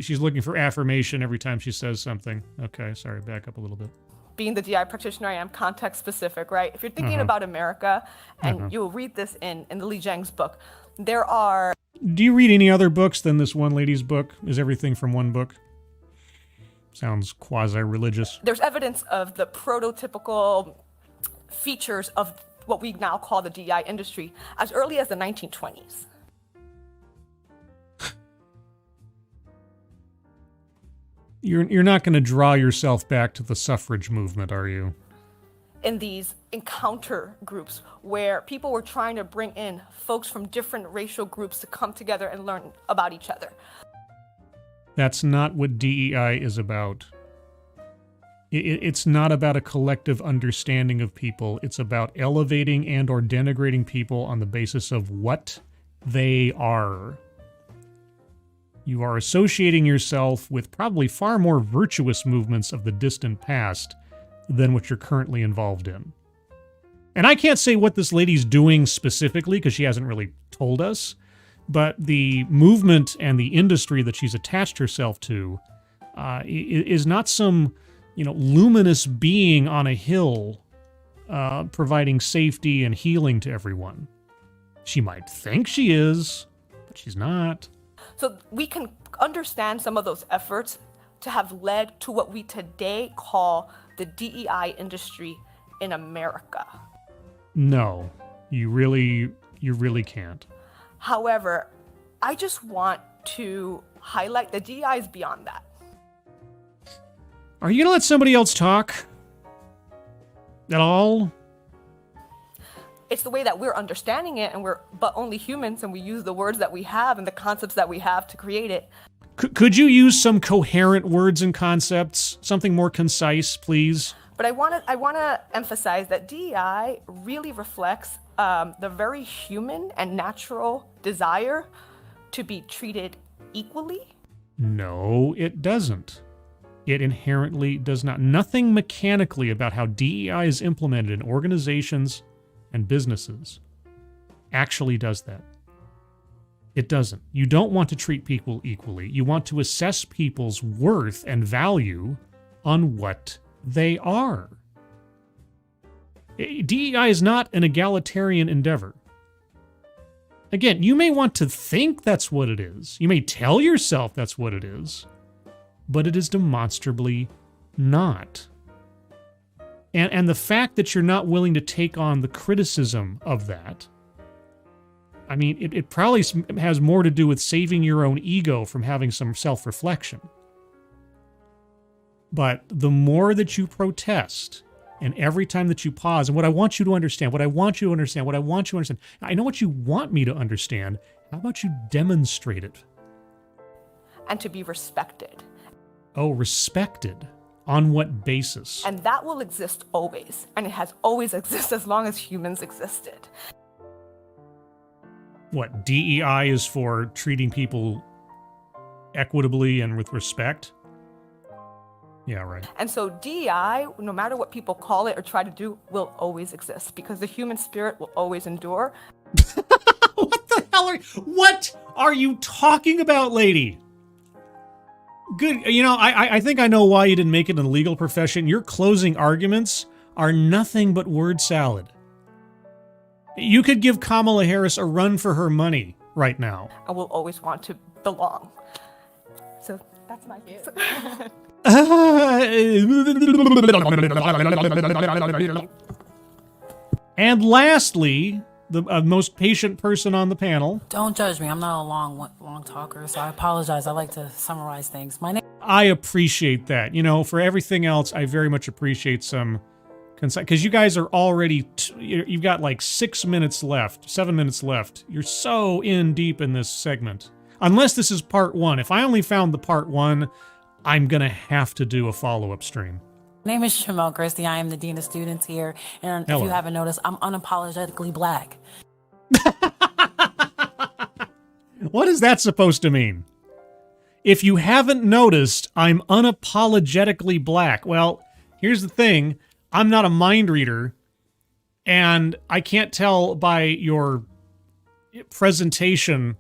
She's looking for affirmation every time she says something. Okay, sorry, back up a little bit. being the DI practitioner I am, context specific, right? If you're thinking about America, and you'll read this in the Li Zhang's book, there are... Do you read any other books than this one lady's book? Is everything from one book? Sounds quasi-religious. There's evidence of the prototypical features of what we now call the DEI industry as early as the 1920s. You're not going to draw yourself back to the suffrage movement, are you? In these encounter groups where people were trying to bring in folks from different racial groups to come together and learn about each other. That's not what DEI is about. It's not about a collective understanding of people. It's about elevating and or denigrating people on the basis of what they are. You are associating yourself with probably far more virtuous movements of the distant past than what you're currently involved in. And I can't say what this lady's doing specifically because she hasn't really told us, but the movement and the industry that she's attached herself to is not some, luminous being on a hill providing safety and healing to everyone. She might think she is, but she's not. So we can understand some of those efforts to have led to what we today call the DEI industry in America. No, you really can't. However, I just want to highlight the DEI is beyond that. Are you going to let somebody else talk? At all? It's the way that we're understanding it, and we're but only humans, and we use the words that we have and the concepts that we have to create it. Could you use some coherent words and concepts? Something more concise, please? But I want to emphasize that DEI really reflects the very human and natural desire to be treated equally. No, it doesn't. It inherently does not. Nothing mechanically about how DEI is implemented in organizations and businesses actually does that. It doesn't. You don't want to treat people equally. You want to assess people's worth and value on what they are. DEI is not an egalitarian endeavor. Again, you may want to think that's what it is. You may tell yourself that's what it is, but it is demonstrably not. And the fact that you're not willing to take on the criticism of that, I mean, it probably has more to do with saving your own ego from having some self-reflection. But the more that you protest, and every time that you pause, and what I want you to understand, I know what you want me to understand. How about you demonstrate it? And to be respected. Oh, respected. On what basis? And that will exist always. And it has always existed as long as humans existed. What, DEI is for treating people equitably and with respect? Yeah, right. And so DEI, no matter what people call it or try to do, will always exist because the human spirit will always endure. What are you talking about, lady? Good. You know, I think I know why you didn't make it in the legal profession. Your closing arguments are nothing but word salad. You could give Kamala Harris a run for her money right now. I will always want to belong. So that's my view. And lastly, the most patient person on the panel. Don't judge me. I'm not a long talker, so I apologize. I like to summarize things. My name. I appreciate that. You know, for everything else, I very much appreciate some because you guys are already. You've got like 7 minutes left. You're so in deep in this segment. Unless this is part one. If I only found the part one, I'm gonna have to do a follow-up stream. My name is Jamel Christie. I am the Dean of Students here. And Hello. If you haven't noticed, I'm unapologetically black. What is that supposed to mean? If you haven't noticed, I'm unapologetically black. Well, here's the thing. I'm not a mind reader, and I can't tell by your presentation,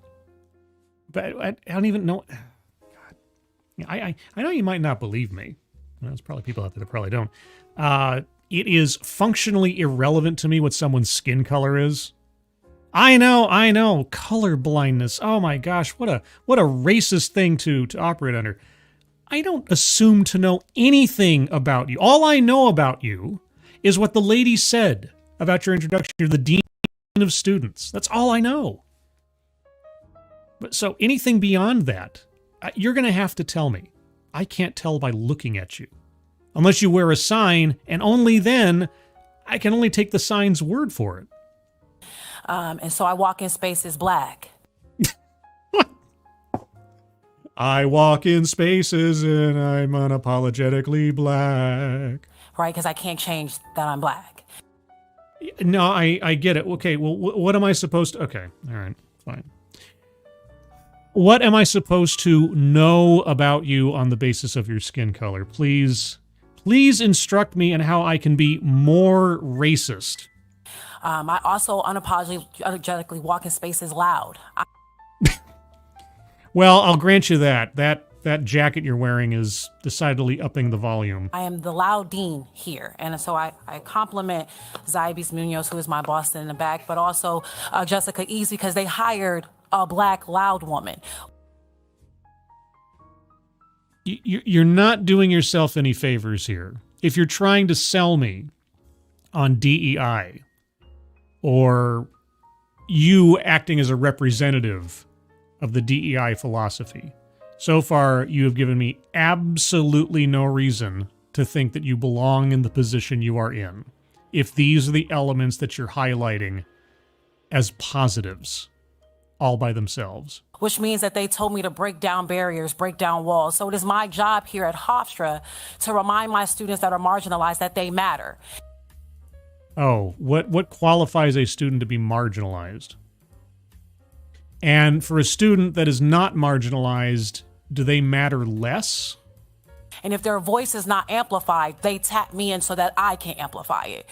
but I don't even know. God. I know you might not believe me. There's probably people out there that probably don't. It is functionally irrelevant to me what someone's skin color is. I know. Color blindness. Oh my gosh, what a racist thing to operate under. I don't assume to know anything about you. All I know about you is what the lady said about your introduction. You're the Dean of Students. That's all I know. But so anything beyond that, you're going to have to tell me. I can't tell by looking at you. Unless you wear a sign, and only then, I can only take the sign's word for it. And so I walk in spaces black. I walk in spaces and I'm unapologetically black. Right? Because I can't change that I'm black. No, I get it. Okay, well, what am I supposed to... Okay, all right, fine. What am I supposed to know about you on the basis of your skin color? Please instruct me in how I can be more racist. I also unapologetically walk in spaces loud. Well, I'll grant you that. That jacket you're wearing is decidedly upping the volume. I am the loud dean here. And so I compliment Zybis Munoz, who is my boss in the back, but also Jessica Easy, because they hired a black loud woman. You're not doing yourself any favors here. If you're trying to sell me on DEI, or you acting as a representative of the DEI philosophy, so far you have given me absolutely no reason to think that you belong in the position you are in, if these are the elements that you're highlighting as positives all by themselves. Which means that they told me to break down barriers, break down walls. So it is my job here at Hofstra to remind my students that are marginalized that they matter. Oh, what qualifies a student to be marginalized? And for a student that is not marginalized, do they matter less? And if their voice is not amplified, they tap me in so that I can amplify it.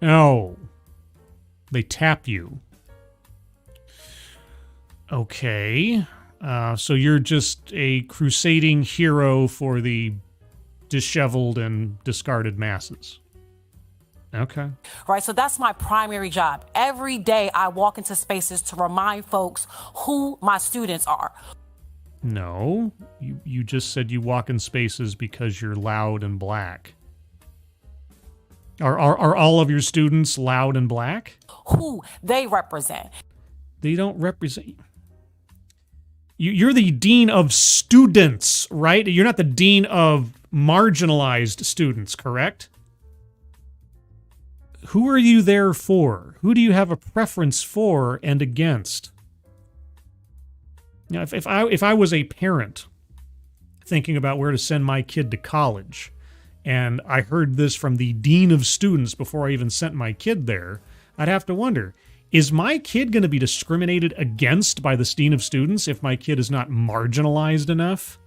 Oh, they tap you. Okay, so you're just a crusading hero for the disheveled and discarded masses. Okay. Right, so that's my primary job. Every day I walk into spaces to remind folks who my students are. No, you just said you walk in spaces because you're loud and black. Are all of your students loud and black? Who they represent. They don't represent... You're the dean of students, right? You're not the dean of marginalized students, correct? Who are you there for? Who do you have a preference for and against? Now, if I was a parent thinking about where to send my kid to college, and I heard this from the dean of students before I even sent my kid there, I'd have to wonder, is my kid going to be discriminated against by this dean of students if my kid is not marginalized enough?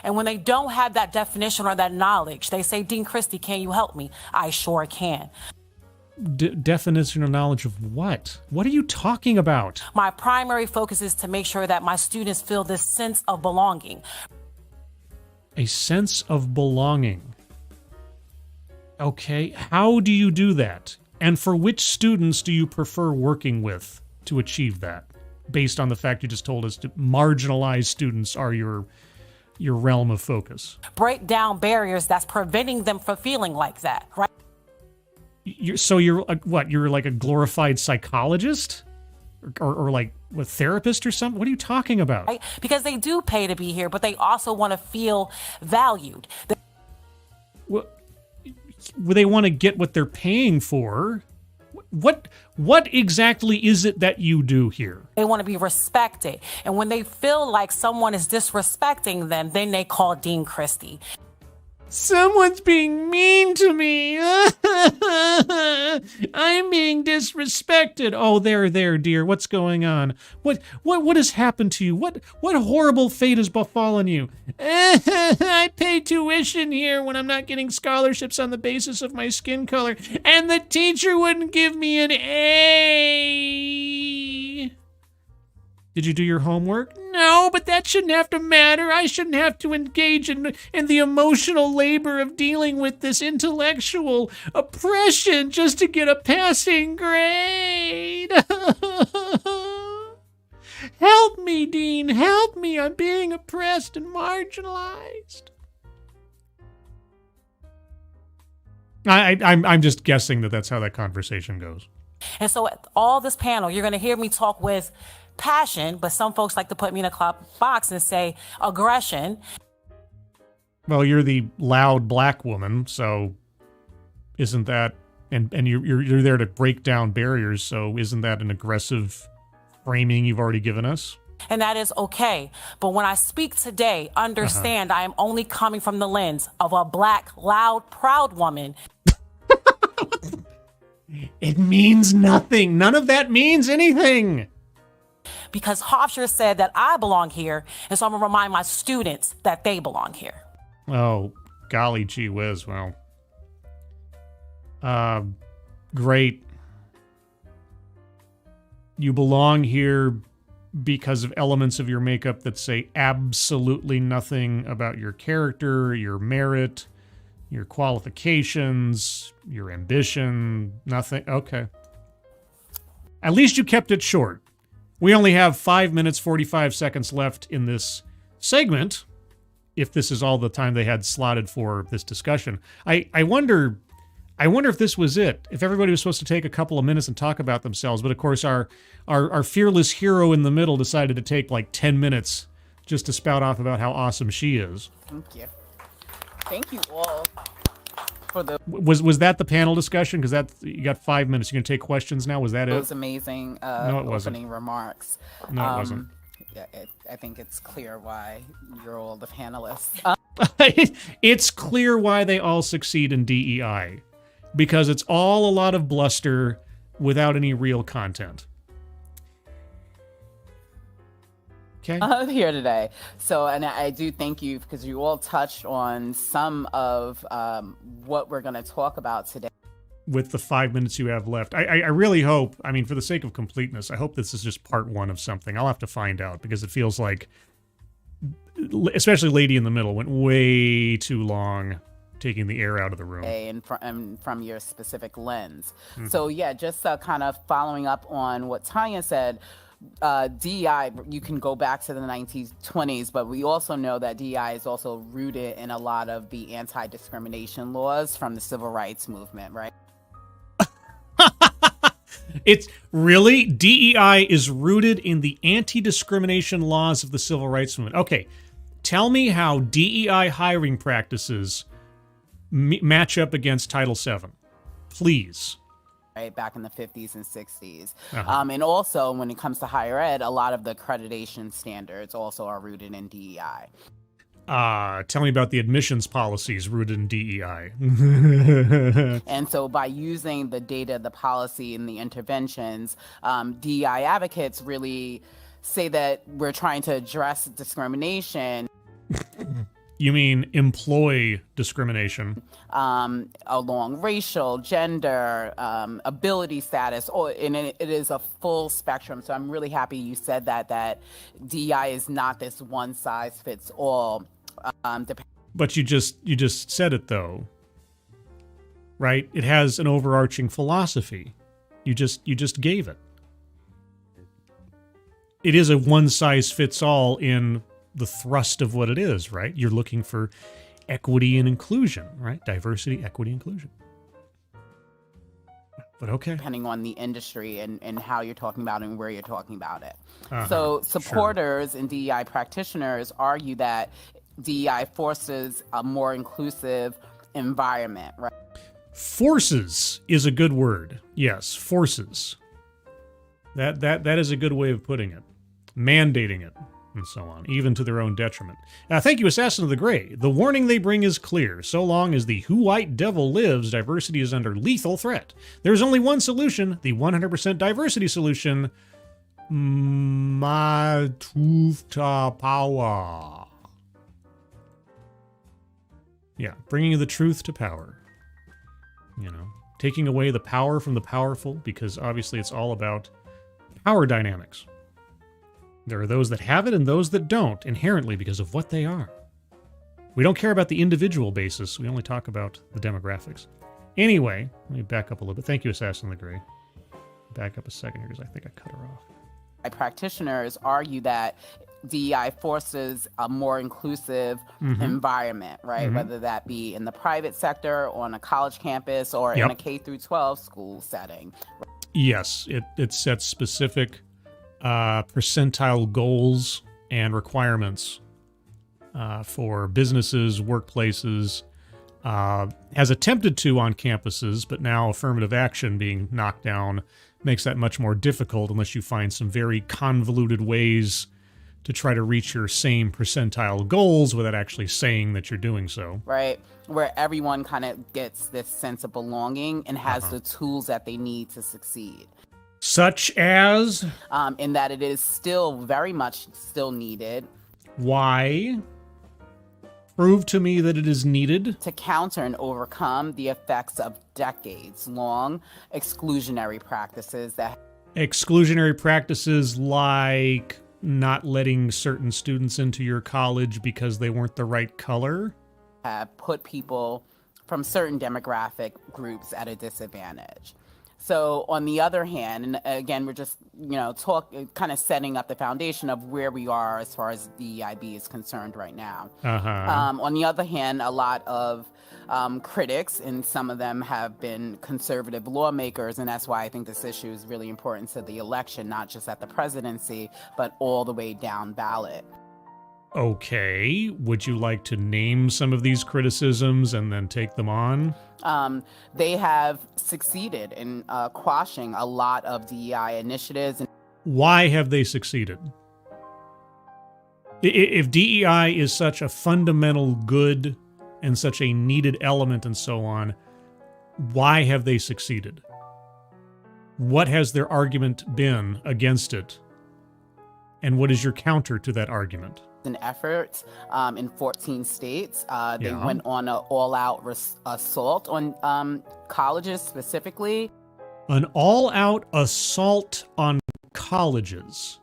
And when they don't have that definition or that knowledge, they say, Dean Christie, can you help me? I sure can. Definition of knowledge of what? What are you talking about? My primary focus is to make sure that my students feel this sense of belonging. A sense of belonging. Okay, how do you do that? And for which students do you prefer working with to achieve that? Based on the fact you just told us to marginalized students are your realm of focus. Break down barriers that's preventing them from feeling like that, right? You're what? You're like a glorified psychologist? Or like a therapist or something? What are you talking about? Right? Because they do pay to be here, but they also want to feel valued. Well, they want to get what they're paying for. What exactly is it that you do here? They want to be respected. And when they feel like someone is disrespecting them, then they call Dean Christie. Someone's being mean to me. I'm being disrespected. Oh, there, dear. What's going on? What has happened to you? What horrible fate has befallen you? I pay tuition here when I'm not getting scholarships on the basis of my skin color, and the teacher wouldn't give me an A. Did you do your homework? No, but that shouldn't have to matter. I shouldn't have to engage in the emotional labor of dealing with this intellectual oppression just to get a passing grade. Help me, Dean. Help me. I'm being oppressed and marginalized. I'm just guessing that's how that conversation goes. And so at all this panel, you're going to hear me talk with passion, but some folks like to put me in a box and say aggression. Well, you're the loud black woman, so isn't that, and you're there to break down barriers, so isn't that an aggressive framing you've already given us? And that is okay. But when I speak today, understand I am only coming from the lens of a black, loud, proud woman. It means nothing. None of that means anything. Because Hofstra said that I belong here, and so I'm going to remind my students that they belong here. Oh, golly gee whiz. Well, great. You belong here because of elements of your makeup that say absolutely nothing about your character, your merit, your qualifications, your ambition, nothing. Okay. At least you kept it short. We only have 5 minutes, 45 seconds left in this segment, if this is all the time they had slotted for this discussion. I wonder if this was it, if everybody was supposed to take a couple of minutes and talk about themselves, but of course our fearless hero in the middle decided to take like 10 minutes just to spout off about how awesome she is. Thank you. Thank you all for the... Was that the panel discussion? Because you got 5 minutes. You're going to take questions now? Was that it? Those amazing No, it wasn't. opening remarks. No, it wasn't. Yeah, I think it's clear why you're all the panelists. It's clear why they all succeed in DEI. Because it's all a lot of bluster without any real content. Okay. Here today. So, and I do thank you because you all touched on some of what we're going to talk about today. With the 5 minutes you have left, I really hope, I mean, for the sake of completeness, I hope this is just part one of something. I'll have to find out because it feels like, especially Lady in the Middle, went way too long taking the air out of the room. And from your specific lens. Mm-hmm. So yeah, just kind of following up on what Tanya said, DEI, you can go back to the 1920s, but we also know that DEI is also rooted in a lot of the anti-discrimination laws from the civil rights movement, right? It's really, DEI is rooted in the anti-discrimination laws of the civil rights movement. Okay, tell me how DEI hiring practices match up against Title VII, please. Right, back in the 50s and 60s. And also, when it comes to higher ed, a lot of the accreditation standards also are rooted in DEI. Tell me about the admissions policies rooted in DEI. And so by using the data, the policy, and the interventions, DEI advocates really say that we're trying to address discrimination. You mean employ discrimination? Along racial, gender, ability status, and it is a full spectrum. So I'm really happy you said that DEI is not this one size fits all. But you just said it though, right? It has an overarching philosophy. You just gave it. It is a one size fits all in the thrust of what it is, right? You're looking for equity and inclusion, right? Diversity, equity, inclusion. But okay. Depending on the industry and how you're talking about it and where you're talking about it. So supporters and DEI practitioners argue that DEI forces a more inclusive environment, right? Forces is a good word. Yes, forces. That is a good way of putting it. Mandating it, and so on, even to their own detriment. Thank you, Assassin of the Gray. The warning they bring is clear. So long as the Who White Devil lives, diversity is under lethal threat. There's only one solution, the 100% diversity solution. My truth to power. Yeah, bringing the truth to power. You know, taking away the power from the powerful, because obviously it's all about power dynamics. There are those that have it and those that don't, inherently because of what they are. We don't care about the individual basis. We only talk about the demographics. Anyway, let me back up a little bit. Thank you, Assassin of the Gray. Back up a second here because I think I cut her off. Practitioners argue that DEI forces a more inclusive environment, right? Whether that be in the private sector, on a college campus, or in a K-12 school setting. Yes, it sets specific percentile goals and requirements for businesses, workplaces, has attempted to on campuses, but now affirmative action being knocked down makes that much more difficult unless you find some very convoluted ways to try to reach your same percentile goals without actually saying that you're doing so. Right, where everyone kind of gets this sense of belonging and has the tools that they need to succeed. Such as? In that it is still very much still needed. Why? Prove to me that it is needed. To counter and overcome the effects of decades-long exclusionary practices that... Exclusionary practices like not letting certain students into your college because they weren't the right color? Have put people from certain demographic groups at a disadvantage. So on the other hand, and again, we're just, kind of setting up the foundation of where we are as far as the DEIB is concerned right now. On the other hand, a lot of critics, and some of them have been conservative lawmakers, and that's why I think this issue is really important to the election, not just at the presidency, but all the way down ballot. Okay, would you like to name some of these criticisms and then take them on? They have succeeded in quashing a lot of DEI initiatives. Why have they succeeded? If DEI is such a fundamental good and such a needed element and so on, why have they succeeded? What has their argument been against it? And what is your counter to that argument? An effort in 14 states. They went on an all-out assault on colleges specifically. An all-out assault on colleges.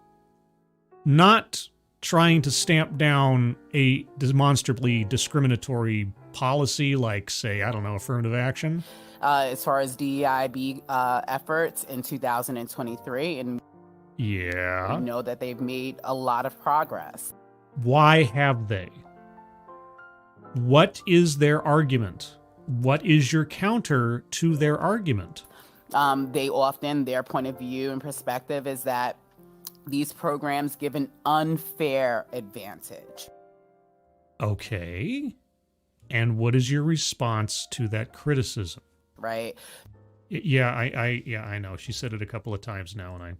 Not trying to stamp down a demonstrably discriminatory policy like, say, I don't know, affirmative action. As far as DEIB efforts in 2023, and we know that they've made a lot of progress. Why have they? What is their argument? What is your counter to their argument? They often, their point of view and perspective is that these programs give an unfair advantage. Okay. And what is your response to that criticism? Right. Yeah, I know. She said it a couple of times now, and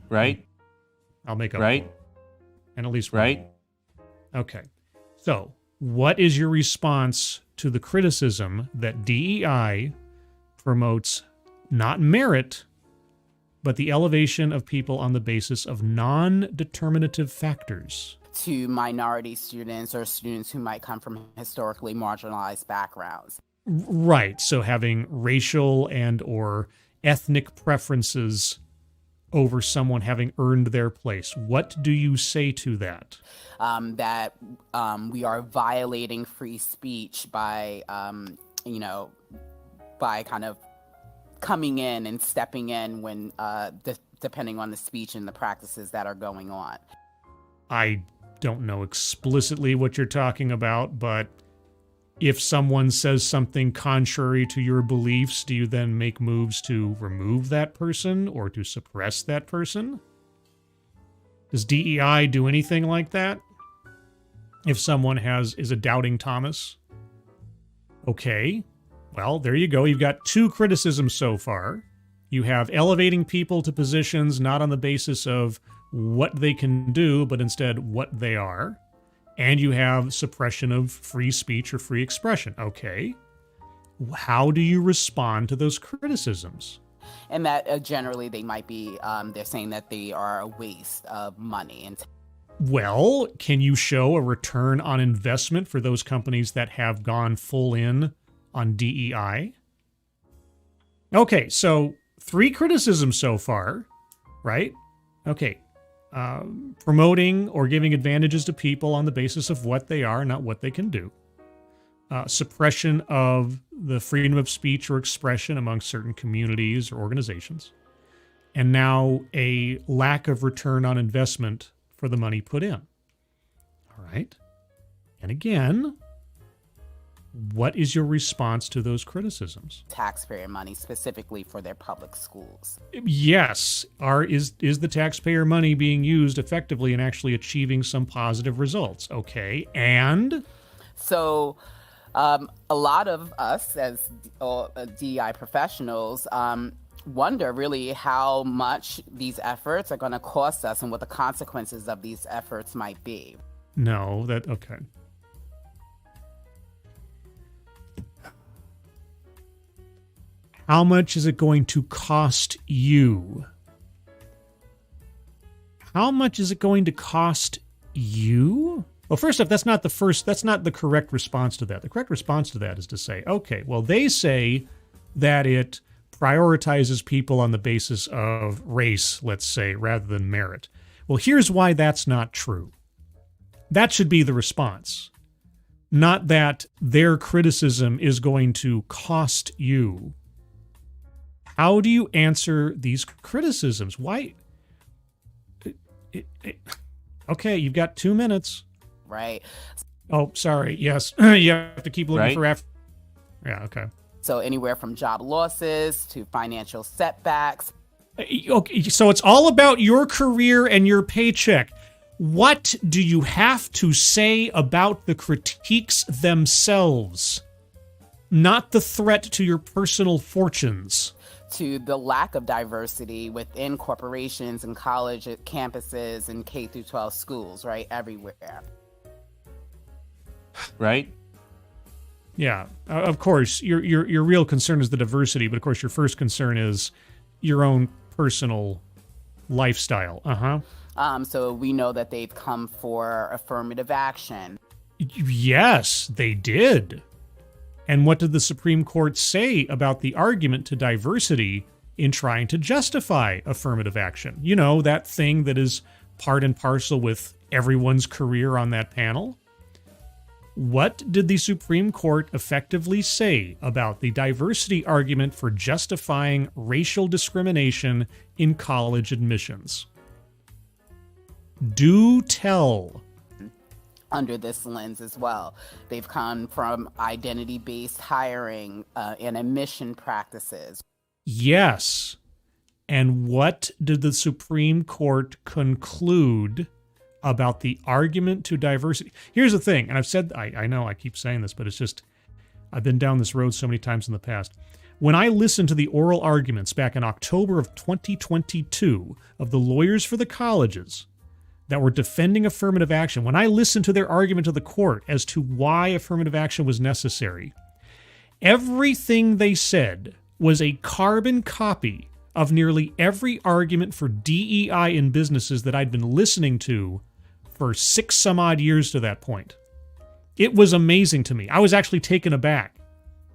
Right. I'll make up. Right. And at least right. Okay. So, What is your response to the criticism that DEI promotes not merit, but the elevation of people on the basis of non-determinative factors? To minority students or students who might come from historically marginalized backgrounds. Right. So having racial and or ethnic preferences over someone having earned their place. What do you say to that? That we are violating free speech by, by kind of coming in and stepping in when, depending on the speech and the practices that are going on. I don't know explicitly what you're talking about, but if someone says something contrary to your beliefs, do you then make moves to remove that person or to suppress that person? Does DEI do anything like that? If someone is a doubting Thomas? Okay, well, there you go. You've got two criticisms so far. You have elevating people to positions not on the basis of what they can do, but instead what they are. And you have suppression of free speech or free expression. Okay. How do you respond to those criticisms? And that generally they might be, they're saying that they are a waste of money. Well, can you show a return on investment for those companies that have gone full in on DEI? Okay, so 3 criticisms so far, right? Okay. Promoting or giving advantages to people on the basis of what they are, not what they can do. Suppression of the freedom of speech or expression among certain communities or organizations. And now a lack of return on investment for the money put in. All right. And again, what is your response to those criticisms? Taxpayer money specifically for their public schools. Yes. Is the taxpayer money being used effectively in actually achieving some positive results? Okay. And? So a lot of us as DEI professionals wonder really how much these efforts are going to cost us and what the consequences of these efforts might be. No, okay. How much is it going to cost you? How much is it going to cost you? Well, first off, that's not the correct response to that. The correct response to that is to say, okay, well, they say that it prioritizes people on the basis of race, let's say, rather than merit. Well, here's why that's not true. That should be the response. Not that their criticism is going to cost you. How do you answer these criticisms? Why? Okay, you've got 2 minutes. Right. Oh, sorry. Yes. You have to keep looking for Yeah, okay. So anywhere from job losses to financial setbacks. Okay, so it's all about your career and your paycheck. What do you have to say about the critiques themselves? Not the threat to your personal fortunes. To the lack of diversity within corporations and college campuses and K through 12 schools, right? Everywhere. Right? Yeah, of course, your real concern is the diversity, but of course your first concern is your own personal lifestyle. So we know that they've come for affirmative action. Yes, they did. And what did the Supreme Court say about the argument to diversity in trying to justify affirmative action? You know, that thing that is part and parcel with everyone's career on that panel? What did the Supreme Court effectively say about the diversity argument for justifying racial discrimination in college admissions? Do tell. Under this lens as well. They've come from identity-based hiring and admission practices. Yes. And what did the Supreme Court conclude about the argument to diversity? Here's the thing, and I've said, I know I keep saying this, but it's just, I've been down this road so many times in the past. When I listened to the oral arguments back in October of 2022 of the lawyers for the colleges, that were defending affirmative action, when I listened to their argument to the court as to why affirmative action was necessary, everything they said was a carbon copy of nearly every argument for DEI in businesses that I'd been listening to for 6 some odd years to that point. It was amazing to me. I was actually taken aback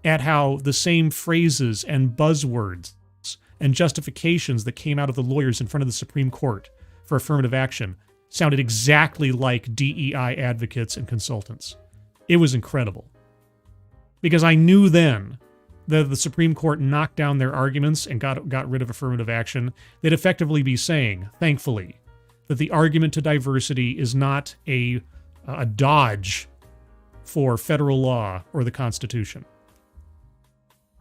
at how the same phrases and buzzwords and justifications that came out of the lawyers in front of the Supreme Court for affirmative action sounded exactly like DEI advocates and consultants. It was incredible. Because I knew then that the Supreme Court knocked down their arguments and got rid of affirmative action, they'd effectively be saying, thankfully, that the argument to diversity is not a dodge for federal law or the Constitution.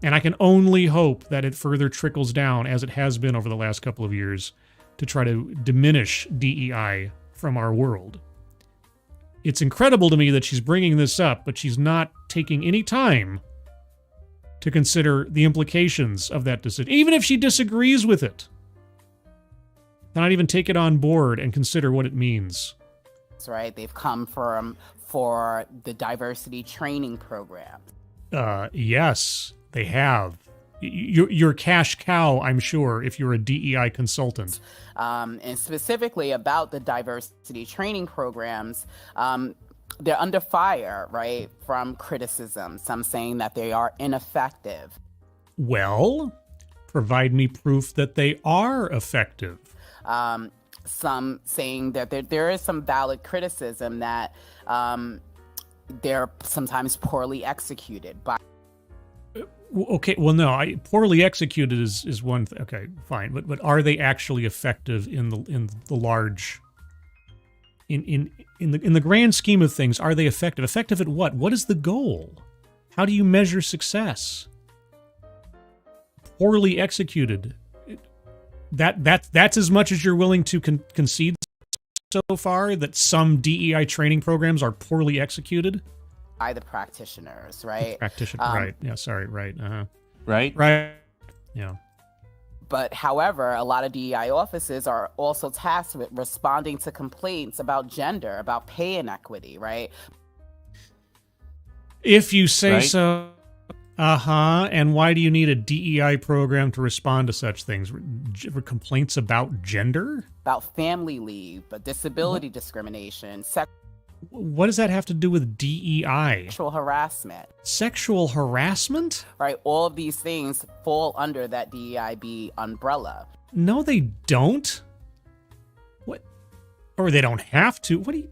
And I can only hope that it further trickles down, as it has been over the last couple of years, to try to diminish DEI from our world. It's incredible to me that she's bringing this up, but she's not taking any time to consider the implications of that decision. Even if she disagrees with it, not even take it on board and consider what it means. That's right. They've come for the diversity training program. Yes, they have. You're cash cow, I'm sure, if you're a DEI consultant. And specifically about the diversity training programs, they're under fire, right, from criticism. Some saying that they are ineffective. Well, provide me proof that they are effective. Some saying that there is some valid criticism that they're sometimes poorly executed by. Okay, well, no, poorly executed is one thing. Okay, fine, but are they actually effective in the large? In the grand scheme of things, are they effective? Effective at what? What is the goal? How do you measure success? Poorly executed. That's as much as you're willing to concede so far, that some DEI training programs are poorly executed? By the practitioners, right? Right. Yeah, sorry, right. Right? Right. Yeah. But however, a lot of DEI offices are also tasked with responding to complaints about gender, about pay inequity, right? If you say Right. so. And why do you need a DEI program to respond to such things? Complaints about gender? About family leave, but disability discrimination, What does that have to do with DEI? sexual harassment, Sexual harassment? right? All of these things fall under that DEIB umbrella. No, they don't. What? Or they don't have to. What do you...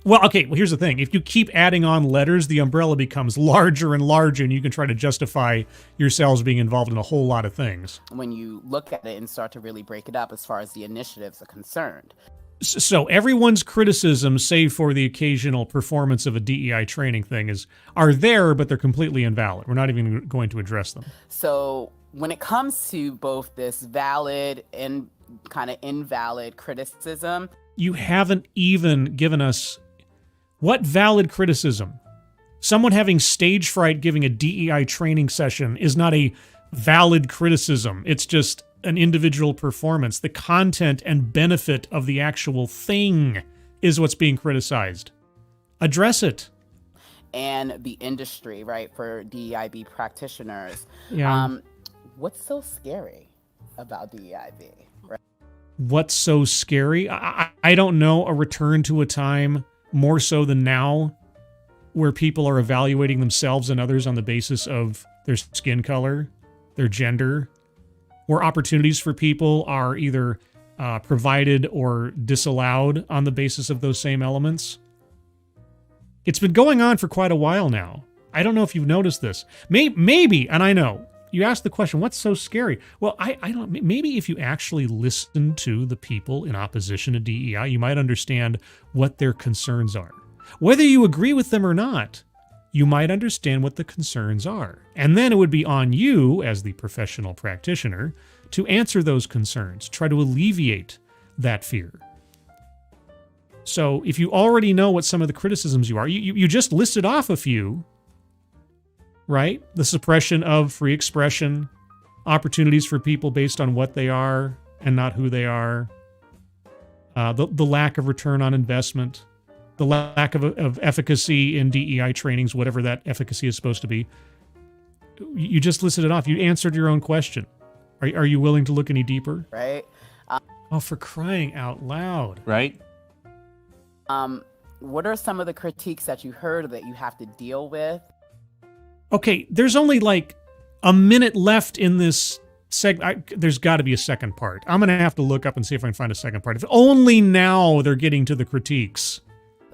Well, okay, well, here's the thing. If you keep adding on letters, the umbrella becomes larger and larger, and you can try to justify yourselves being involved in a whole lot of things. When you look at it and start to really break it up as far as the initiatives are concerned. So everyone's criticism, save for the occasional performance of a DEI training thing, are there, but they're completely invalid. We're not even going to address them. So when it comes to both this valid and kind of invalid criticism, You haven't even given us... What valid criticism? Someone having stage fright giving a DEI training session is not a valid criticism. It's just an individual performance. The content and benefit of the actual thing is what's being criticized. Address it. and the industry, right, for DEIB practitioners. Yeah. What's so scary about DEIB? Right? What's so scary? I don't know. A return to a time more so than now where people are evaluating themselves and others on the basis of their skin color, their gender, where opportunities for people are either provided or disallowed on the basis of those same elements. It's been going on for quite a while now. I don't know if you've noticed this. Maybe, and I know, you asked the question, what's so scary? Well, I don't. Maybe if you actually listen to the people in opposition to DEI, you might understand what their concerns are. Whether you agree with them or not, you might understand what the concerns are. And then it would be on you, as the professional practitioner, to answer those concerns, try to alleviate that fear. So if you already know what some of the criticisms you are, you just listed off a few, right? The suppression of free expression, opportunities for people based on what they are and not who they are, the lack of return on investment, the lack of efficacy in DEI trainings, whatever that efficacy is supposed to be. You just listed it off. You answered your own question. Are you willing to look any deeper? Right. Oh, for crying out loud. Right? What are some of the critiques that you heard that you have to deal with? Okay, there's only like a minute left in this segment. There's got to be a second part. I'm going to have to look up and see if I can find a second part. If only now they're getting to the critiques.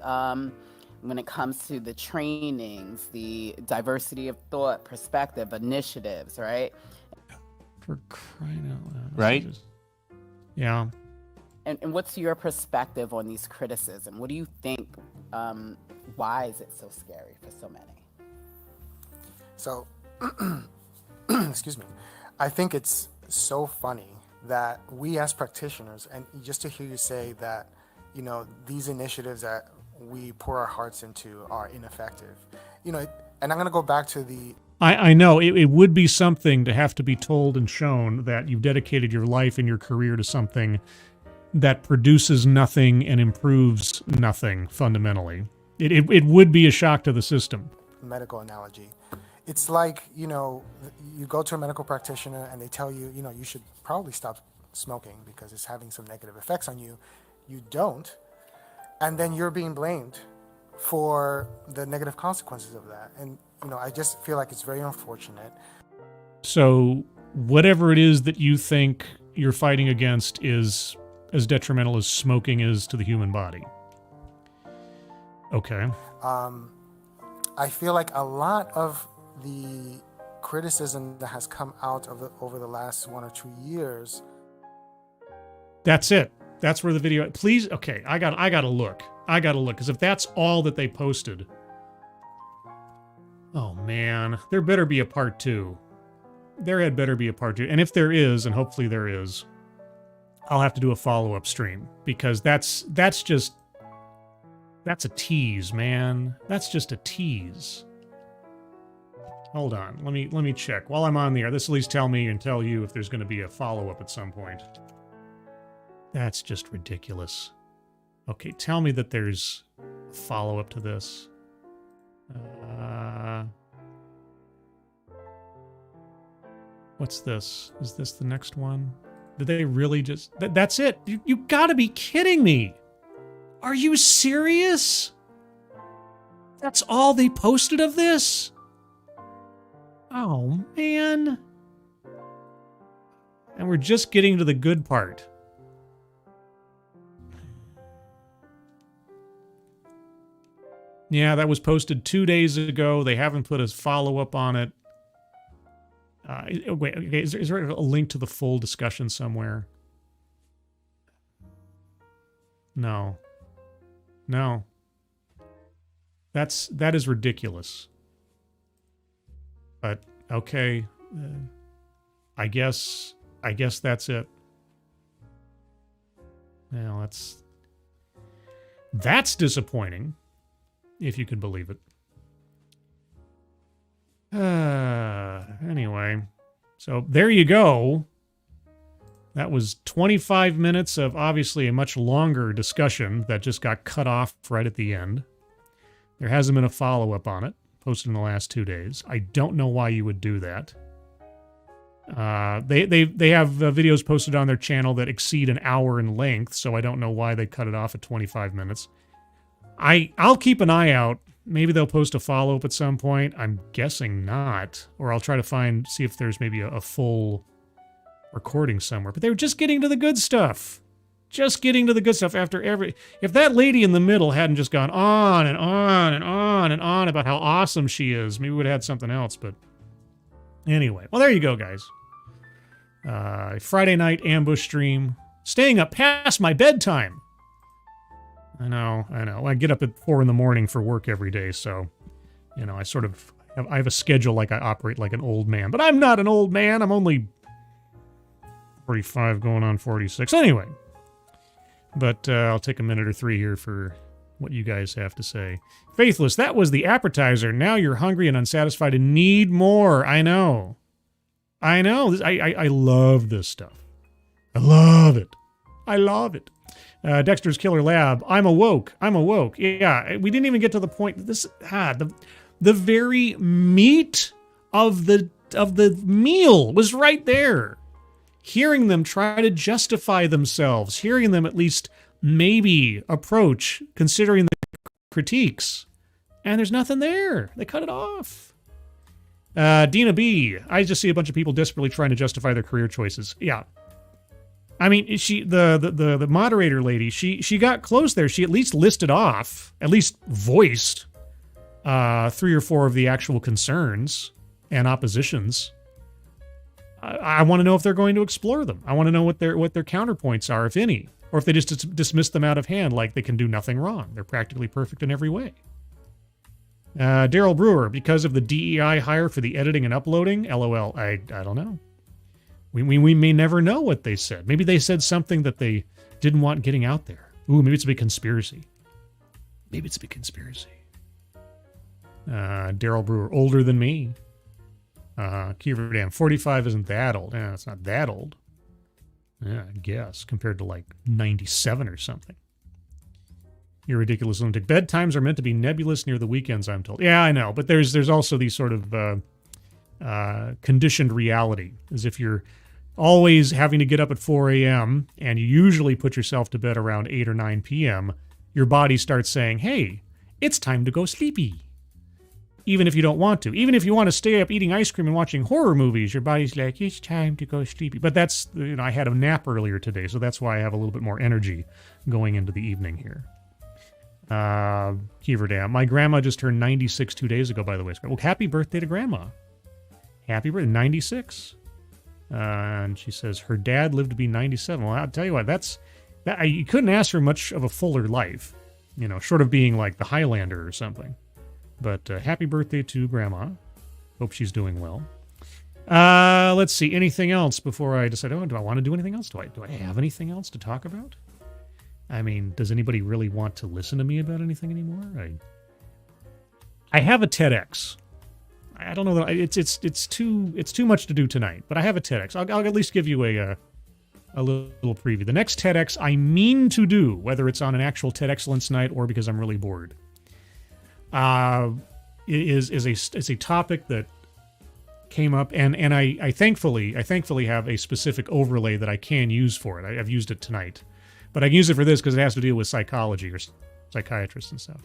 When it comes to the trainings, the diversity of thought, perspective, initiatives, right? For crying out loud. Right? Yeah. And what's your perspective on these criticism? What do you think? Why is it so scary for so many? So, excuse me. I think it's so funny that we as practitioners, and just to hear you say that, you know, these initiatives that we pour our hearts into are ineffective. You know, and I'm going to go back to the... I know it would be something to have to be told and shown that you've dedicated your life and your career to something that produces nothing and improves nothing fundamentally. It would be a shock to the system. Medical analogy. It's like, you know, you go to a medical practitioner and they tell you, you know, you should probably stop smoking because it's having some negative effects on you. You don't. And then you're being blamed for the negative consequences of that. And, you know, I just feel like it's very unfortunate. So whatever it is that you think you're fighting against is as detrimental as smoking is to the human body. Okay. I feel like a lot of the criticism that has come out of over the last 1 or 2 years. That's it. That's where the video. Please, okay. I gotta look. Because if that's all that they posted, oh man, there better be a part 2. There had better be a part 2, and if there is, and hopefully there is, I'll have to do a follow-up stream because that's a tease, man. That's just a tease. Hold on. Let me check. While I'm on the air, this will at least tell me and tell you if there's going to be a follow-up at some point. That's just ridiculous. Okay, tell me that there's a follow-up to this. What's this? Is this the next one? Did they really just... That's it? You gotta be kidding me! Are you serious? That's all they posted of this? Oh, man. And we're just getting to the good part. Yeah, that was posted 2 days ago. They haven't put a follow-up on it. Wait, okay, is there a link to the full discussion somewhere? No. That is ridiculous. But okay, I guess that's it. Now that's disappointing, if you can believe it. Anyway, so there you go. That was 25 minutes of obviously a much longer discussion that just got cut off right at the end. There hasn't been a follow-up on it, posted in the last 2 days. I don't know why you would do that. They have videos posted on their channel that exceed an hour in length, so I don't know why they cut it off at 25 minutes. I'll keep an eye out. Maybe they'll post a follow-up at some point. I'm guessing not. Or I'll try to see if there's maybe a full recording somewhere. But they were just getting to the good stuff. Just getting to the good stuff after if that lady in the middle hadn't just gone on and on and on and on about how awesome she is, maybe we would have had something else. But anyway, well, there you go, guys. Friday night ambush stream. Staying up past my bedtime. I know. I get up at 4 in the morning for work every day, so, you know, I have a schedule like I operate like an old man. But I'm not an old man. I'm only 45 going on 46. Anyway. But I'll take a minute or 3 here for what you guys have to say. Faithless, that was the appetizer. Now you're hungry and unsatisfied and need more. I know. I love this stuff. I love it. Dexter's Killer Lab. I'm awoke. Yeah, we didn't even get to the point. The very meat of the meal was right there. Hearing them try to justify themselves, hearing them at least maybe approach, considering the critiques, and there's nothing there. They cut it off. Dina B. I just see a bunch of people desperately trying to justify their career choices. Yeah. I mean, the moderator lady, she got close there. She at least listed off, at least voiced 3 or 4 of the actual concerns and oppositions. I want to know if they're going to explore them. I want to know what their counterpoints are, if any, or if they just dismiss them out of hand like they can do nothing wrong. They're practically perfect in every way. Daryl Brewer, because of the DEI hire for the editing and uploading, LOL, I don't know. We may never know what they said. Maybe they said something that they didn't want getting out there. Ooh, maybe it's a big conspiracy. Daryl Brewer, older than me. Kiever Dam, 45 isn't that old. It's not that old. Yeah, I guess, compared to like 97 or something. You're ridiculous lunatic. Bedtimes are meant to be nebulous near the weekends, I'm told. Yeah, I know, but there's also these sort of conditioned reality, as if you're always having to get up at 4 a.m. and you usually put yourself to bed around 8 or 9 p.m., your body starts saying, hey, it's time to go sleepy. Even if you don't want to. Even if you want to stay up eating ice cream and watching horror movies, your body's like, it's time to go sleepy. But that's, I had a nap earlier today, so that's why I have a little bit more energy going into the evening here. Kiever Dam. My grandma just turned 96 2 days ago, by the way. Well, happy birthday to Grandma. Happy birthday, 96. And she says her dad lived to be 97. Well, I'll tell you what, you couldn't ask for much of a fuller life, short of being like the Highlander or something. But happy birthday to Grandma. Hope she's doing well. Let's see, anything else before I decide, do I want to do anything else? Do I have anything else to talk about? I mean, does anybody really want to listen to me about anything anymore? I have a TEDx. I don't know that it's too much to do tonight, but I have a TEDx. I'll at least give you a little preview. The next TEDx I mean to do, whether it's on an actual TEDxcellence night or because I'm really bored, is a topic that came up, and I thankfully have a specific overlay that I can use for it. I've used it tonight, but I can use it for this because it has to deal with psychology or psychiatrists and stuff.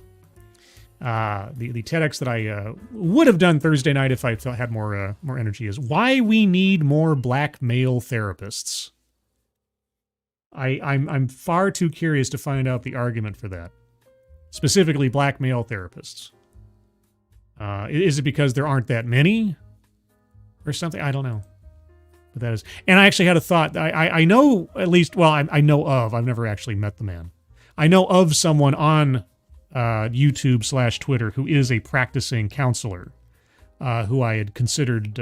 The TEDx that I would have done Thursday night if I had more energy is why we need more black male therapists. I'm far too curious to find out the argument for that. Specifically, black male therapists. Is it because there aren't that many? Or something? I don't know. But that is... And I actually had a thought. I know at least... Well, I know of. I've never actually met the man. I know of someone on YouTube/Twitter who is a practicing counselor who I had considered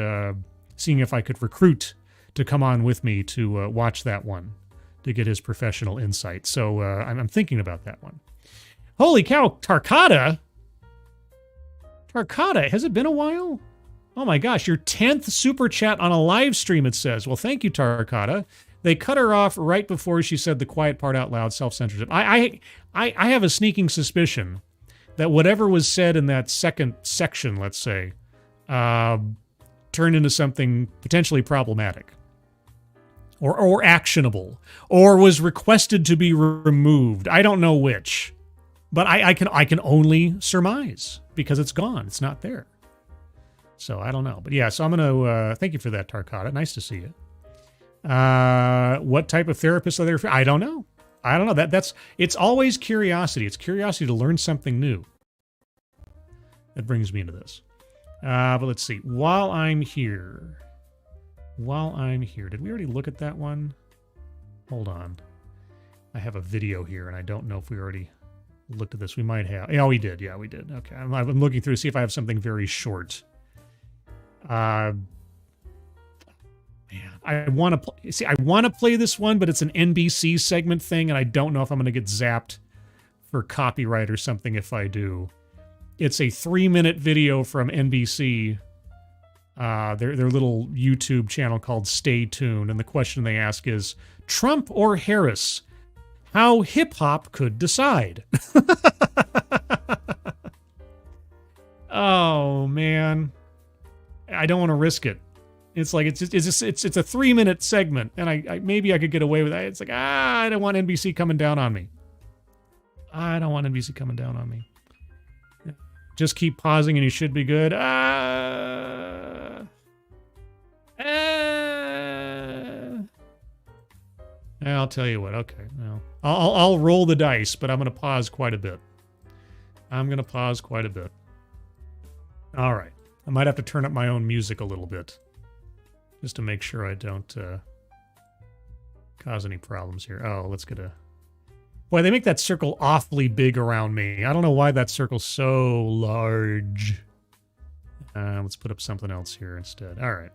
seeing if I could recruit to come on with me to watch that one to get his professional insight. So I'm thinking about that one. Holy cow, Tarkata? Tarkata, has it been a while? Oh my gosh, your 10th super chat on a live stream, it says. Well, thank you, Tarkata. They cut her off right before she said the quiet part out loud, self-censorship. I have a sneaking suspicion that whatever was said in that second section, let's say, turned into something potentially problematic. Or actionable. Or was requested to be removed. I don't know which. But I can only surmise because it's gone. It's not there. So I don't know. But yeah, so I'm going to thank you for that, Tarkata. Nice to see you. What type of therapists are there? I don't know. It's always curiosity. It's curiosity to learn something new. That brings me into this. But let's see. While I'm here, did we already look at that one? Hold on. I have a video here and I don't know if we already looked at this. We might have. Yeah, we did. Okay. I'm looking through to see if I have something very short. Man, I want to play this one, but it's an NBC segment thing, and I don't know if I'm going to get zapped for copyright or something if I do. It's a 3-minute video from NBC, their little YouTube channel called Stay Tuned, and the question they ask is, Trump or Harris? how hip-hop could decide. Oh, man. I don't want to risk it. It's like it's a 3-minute segment, and I maybe I could get away with that. It's like, I don't want NBC coming down on me. I don't want NBC coming down on me. Just keep pausing and you should be good. I'll tell you what. Okay, well, I'll roll the dice, but I'm going to pause quite a bit. All right. I might have to turn up my own music a little bit, just to make sure I don't cause any problems here. Oh, let's get a... Boy, they make that circle awfully big around me. I don't know why that circle's so large. Let's put up something else here instead. All right.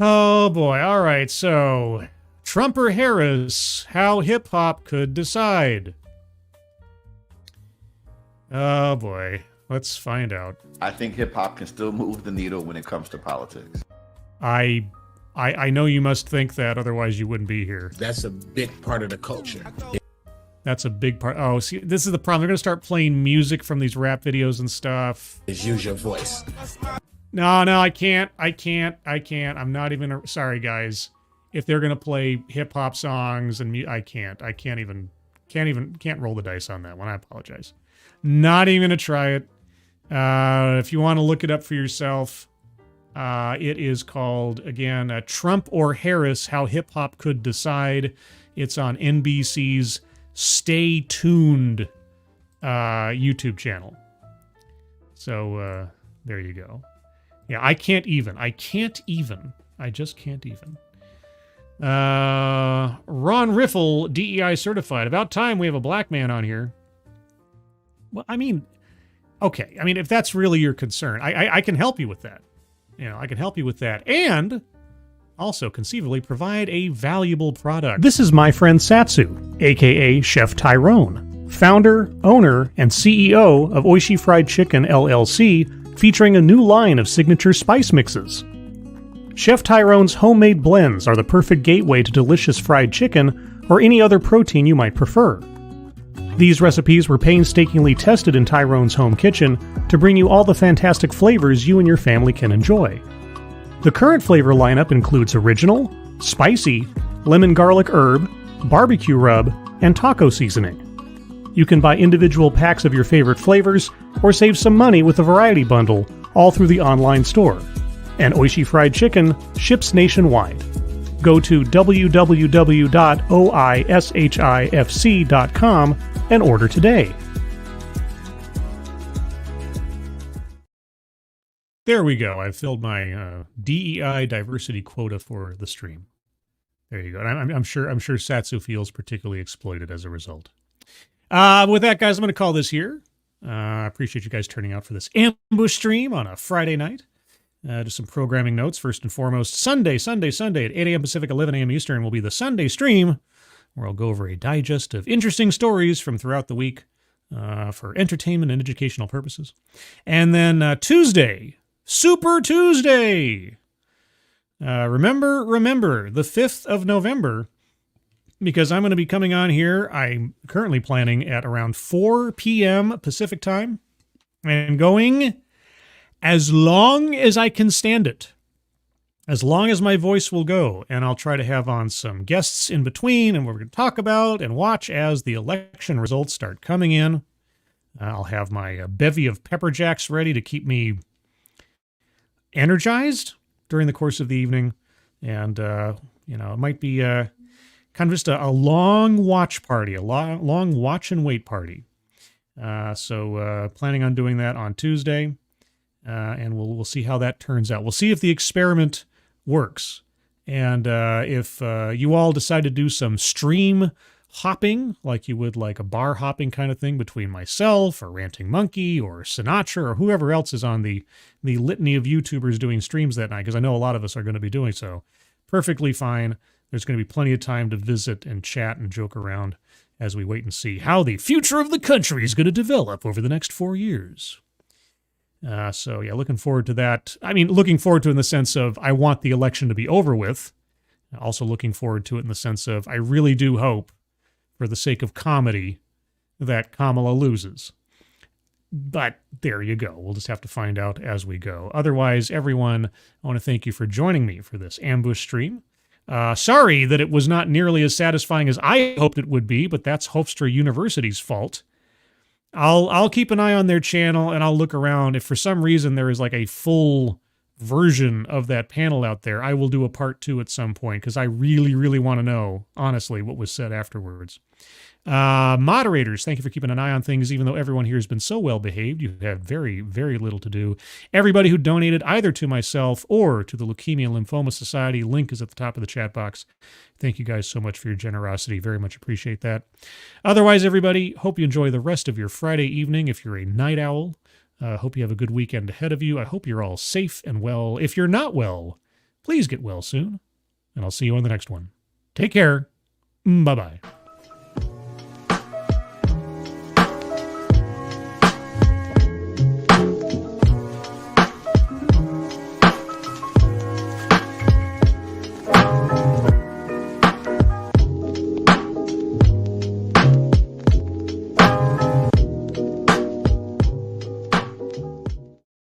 Oh, boy. All right, so Trump or Harris, how hip-hop could decide. Oh, boy. Let's find out. I think hip-hop can still move the needle when it comes to politics. I know you must think that, otherwise you wouldn't be here. That's a big part of the culture. That's a big part. Oh, see, this is the problem. They're going to start playing music from these rap videos and stuff. Is use your voice. No, I can't. I'm not even... Sorry, guys. If they're going to play hip-hop songs and I can't roll the dice on that one. I apologize. Not even going to try it. If you want to look it up for yourself, it is called, again, Trump or Harris, How Hip-Hop Could Decide. It's on NBC's Stay Tuned YouTube channel. So there you go. Yeah, I just can't even. Ron Riffle, DEI certified. About time we have a black man on here. Well, I mean, okay. I mean, if that's really your concern, I can help you with that. I can help you with that. And also conceivably provide a valuable product. This is my friend Satsu, aka Chef Tyrone, founder, owner, and CEO of Oishi Fried Chicken LLC, featuring a new line of signature spice mixes. Chef Tyrone's homemade blends are the perfect gateway to delicious fried chicken or any other protein you might prefer. These recipes were painstakingly tested in Tyrone's home kitchen to bring you all the fantastic flavors you and your family can enjoy. The current flavor lineup includes original, spicy, lemon garlic herb, barbecue rub, and taco seasoning. You can buy individual packs of your favorite flavors or save some money with a variety bundle, all through the online store. And Oishi Fried Chicken ships nationwide. Go to www.oishifc.com and order today. There we go. I've filled my DEI diversity quota for the stream. There you go. And I'm sure Satsu feels particularly exploited as a result. With that, guys, I'm going to call this here. I appreciate you guys turning out for this ambush stream on a Friday night. Just some programming notes. First and foremost, Sunday at 8 a.m. Pacific, 11 a.m. Eastern will be the Sunday stream, where I'll go over a digest of interesting stories from throughout the week for entertainment and educational purposes. And then Tuesday, Super Tuesday. Remember, the 5th of November, because I'm going to be coming on here. I'm currently planning at around 4 p.m. Pacific time and going as long as I can stand it, as long as my voice will go. And I'll try to have on some guests in between, and we're going to talk about and watch as the election results start coming in. I'll have my bevy of pepper jacks ready to keep me energized during the course of the evening. And, it might be kind of just a long watch party, a long watch and wait party. So planning on doing that on Tuesday. And we'll see how that turns out. We'll see if the experiment works. And if you all decide to do some stream hopping, like you would like a bar hopping kind of thing between myself or Ranting Monkey or Sinatra or whoever else is on the litany of YouTubers doing streams that night, because I know a lot of us are going to be doing so, perfectly fine. There's going to be plenty of time to visit and chat and joke around as we wait and see how the future of the country is going to develop over the next 4 years. So, looking forward to that. I mean, looking forward to it in the sense of I want the election to be over with. Also looking forward to it in the sense of I really do hope, for the sake of comedy, that Kamala loses. But there you go. We'll just have to find out as we go. Otherwise, everyone, I want to thank you for joining me for this ambush stream. Sorry that it was not nearly as satisfying as I hoped it would be, but that's Hofstra University's fault. I'll keep an eye on their channel, and I'll look around. If for some reason there is like a full version of that panel out there, I will do a part 2 at some point, because I really, really want to know, honestly, what was said afterwards. Moderators, thank you for keeping an eye on things, even though everyone here has been so well behaved. You have very, very little to do. Everybody who donated either to myself or to the Leukemia and Lymphoma Society, link is at the top of the chat box. Thank you guys so much for your generosity. Very much appreciate that. Otherwise, everybody, hope you enjoy the rest of your Friday evening. If you're a night owl, hope you have a good weekend ahead of you. I hope you're all safe and well. If you're not well, please get well soon. And I'll see you on the next one. Take care. Bye-bye.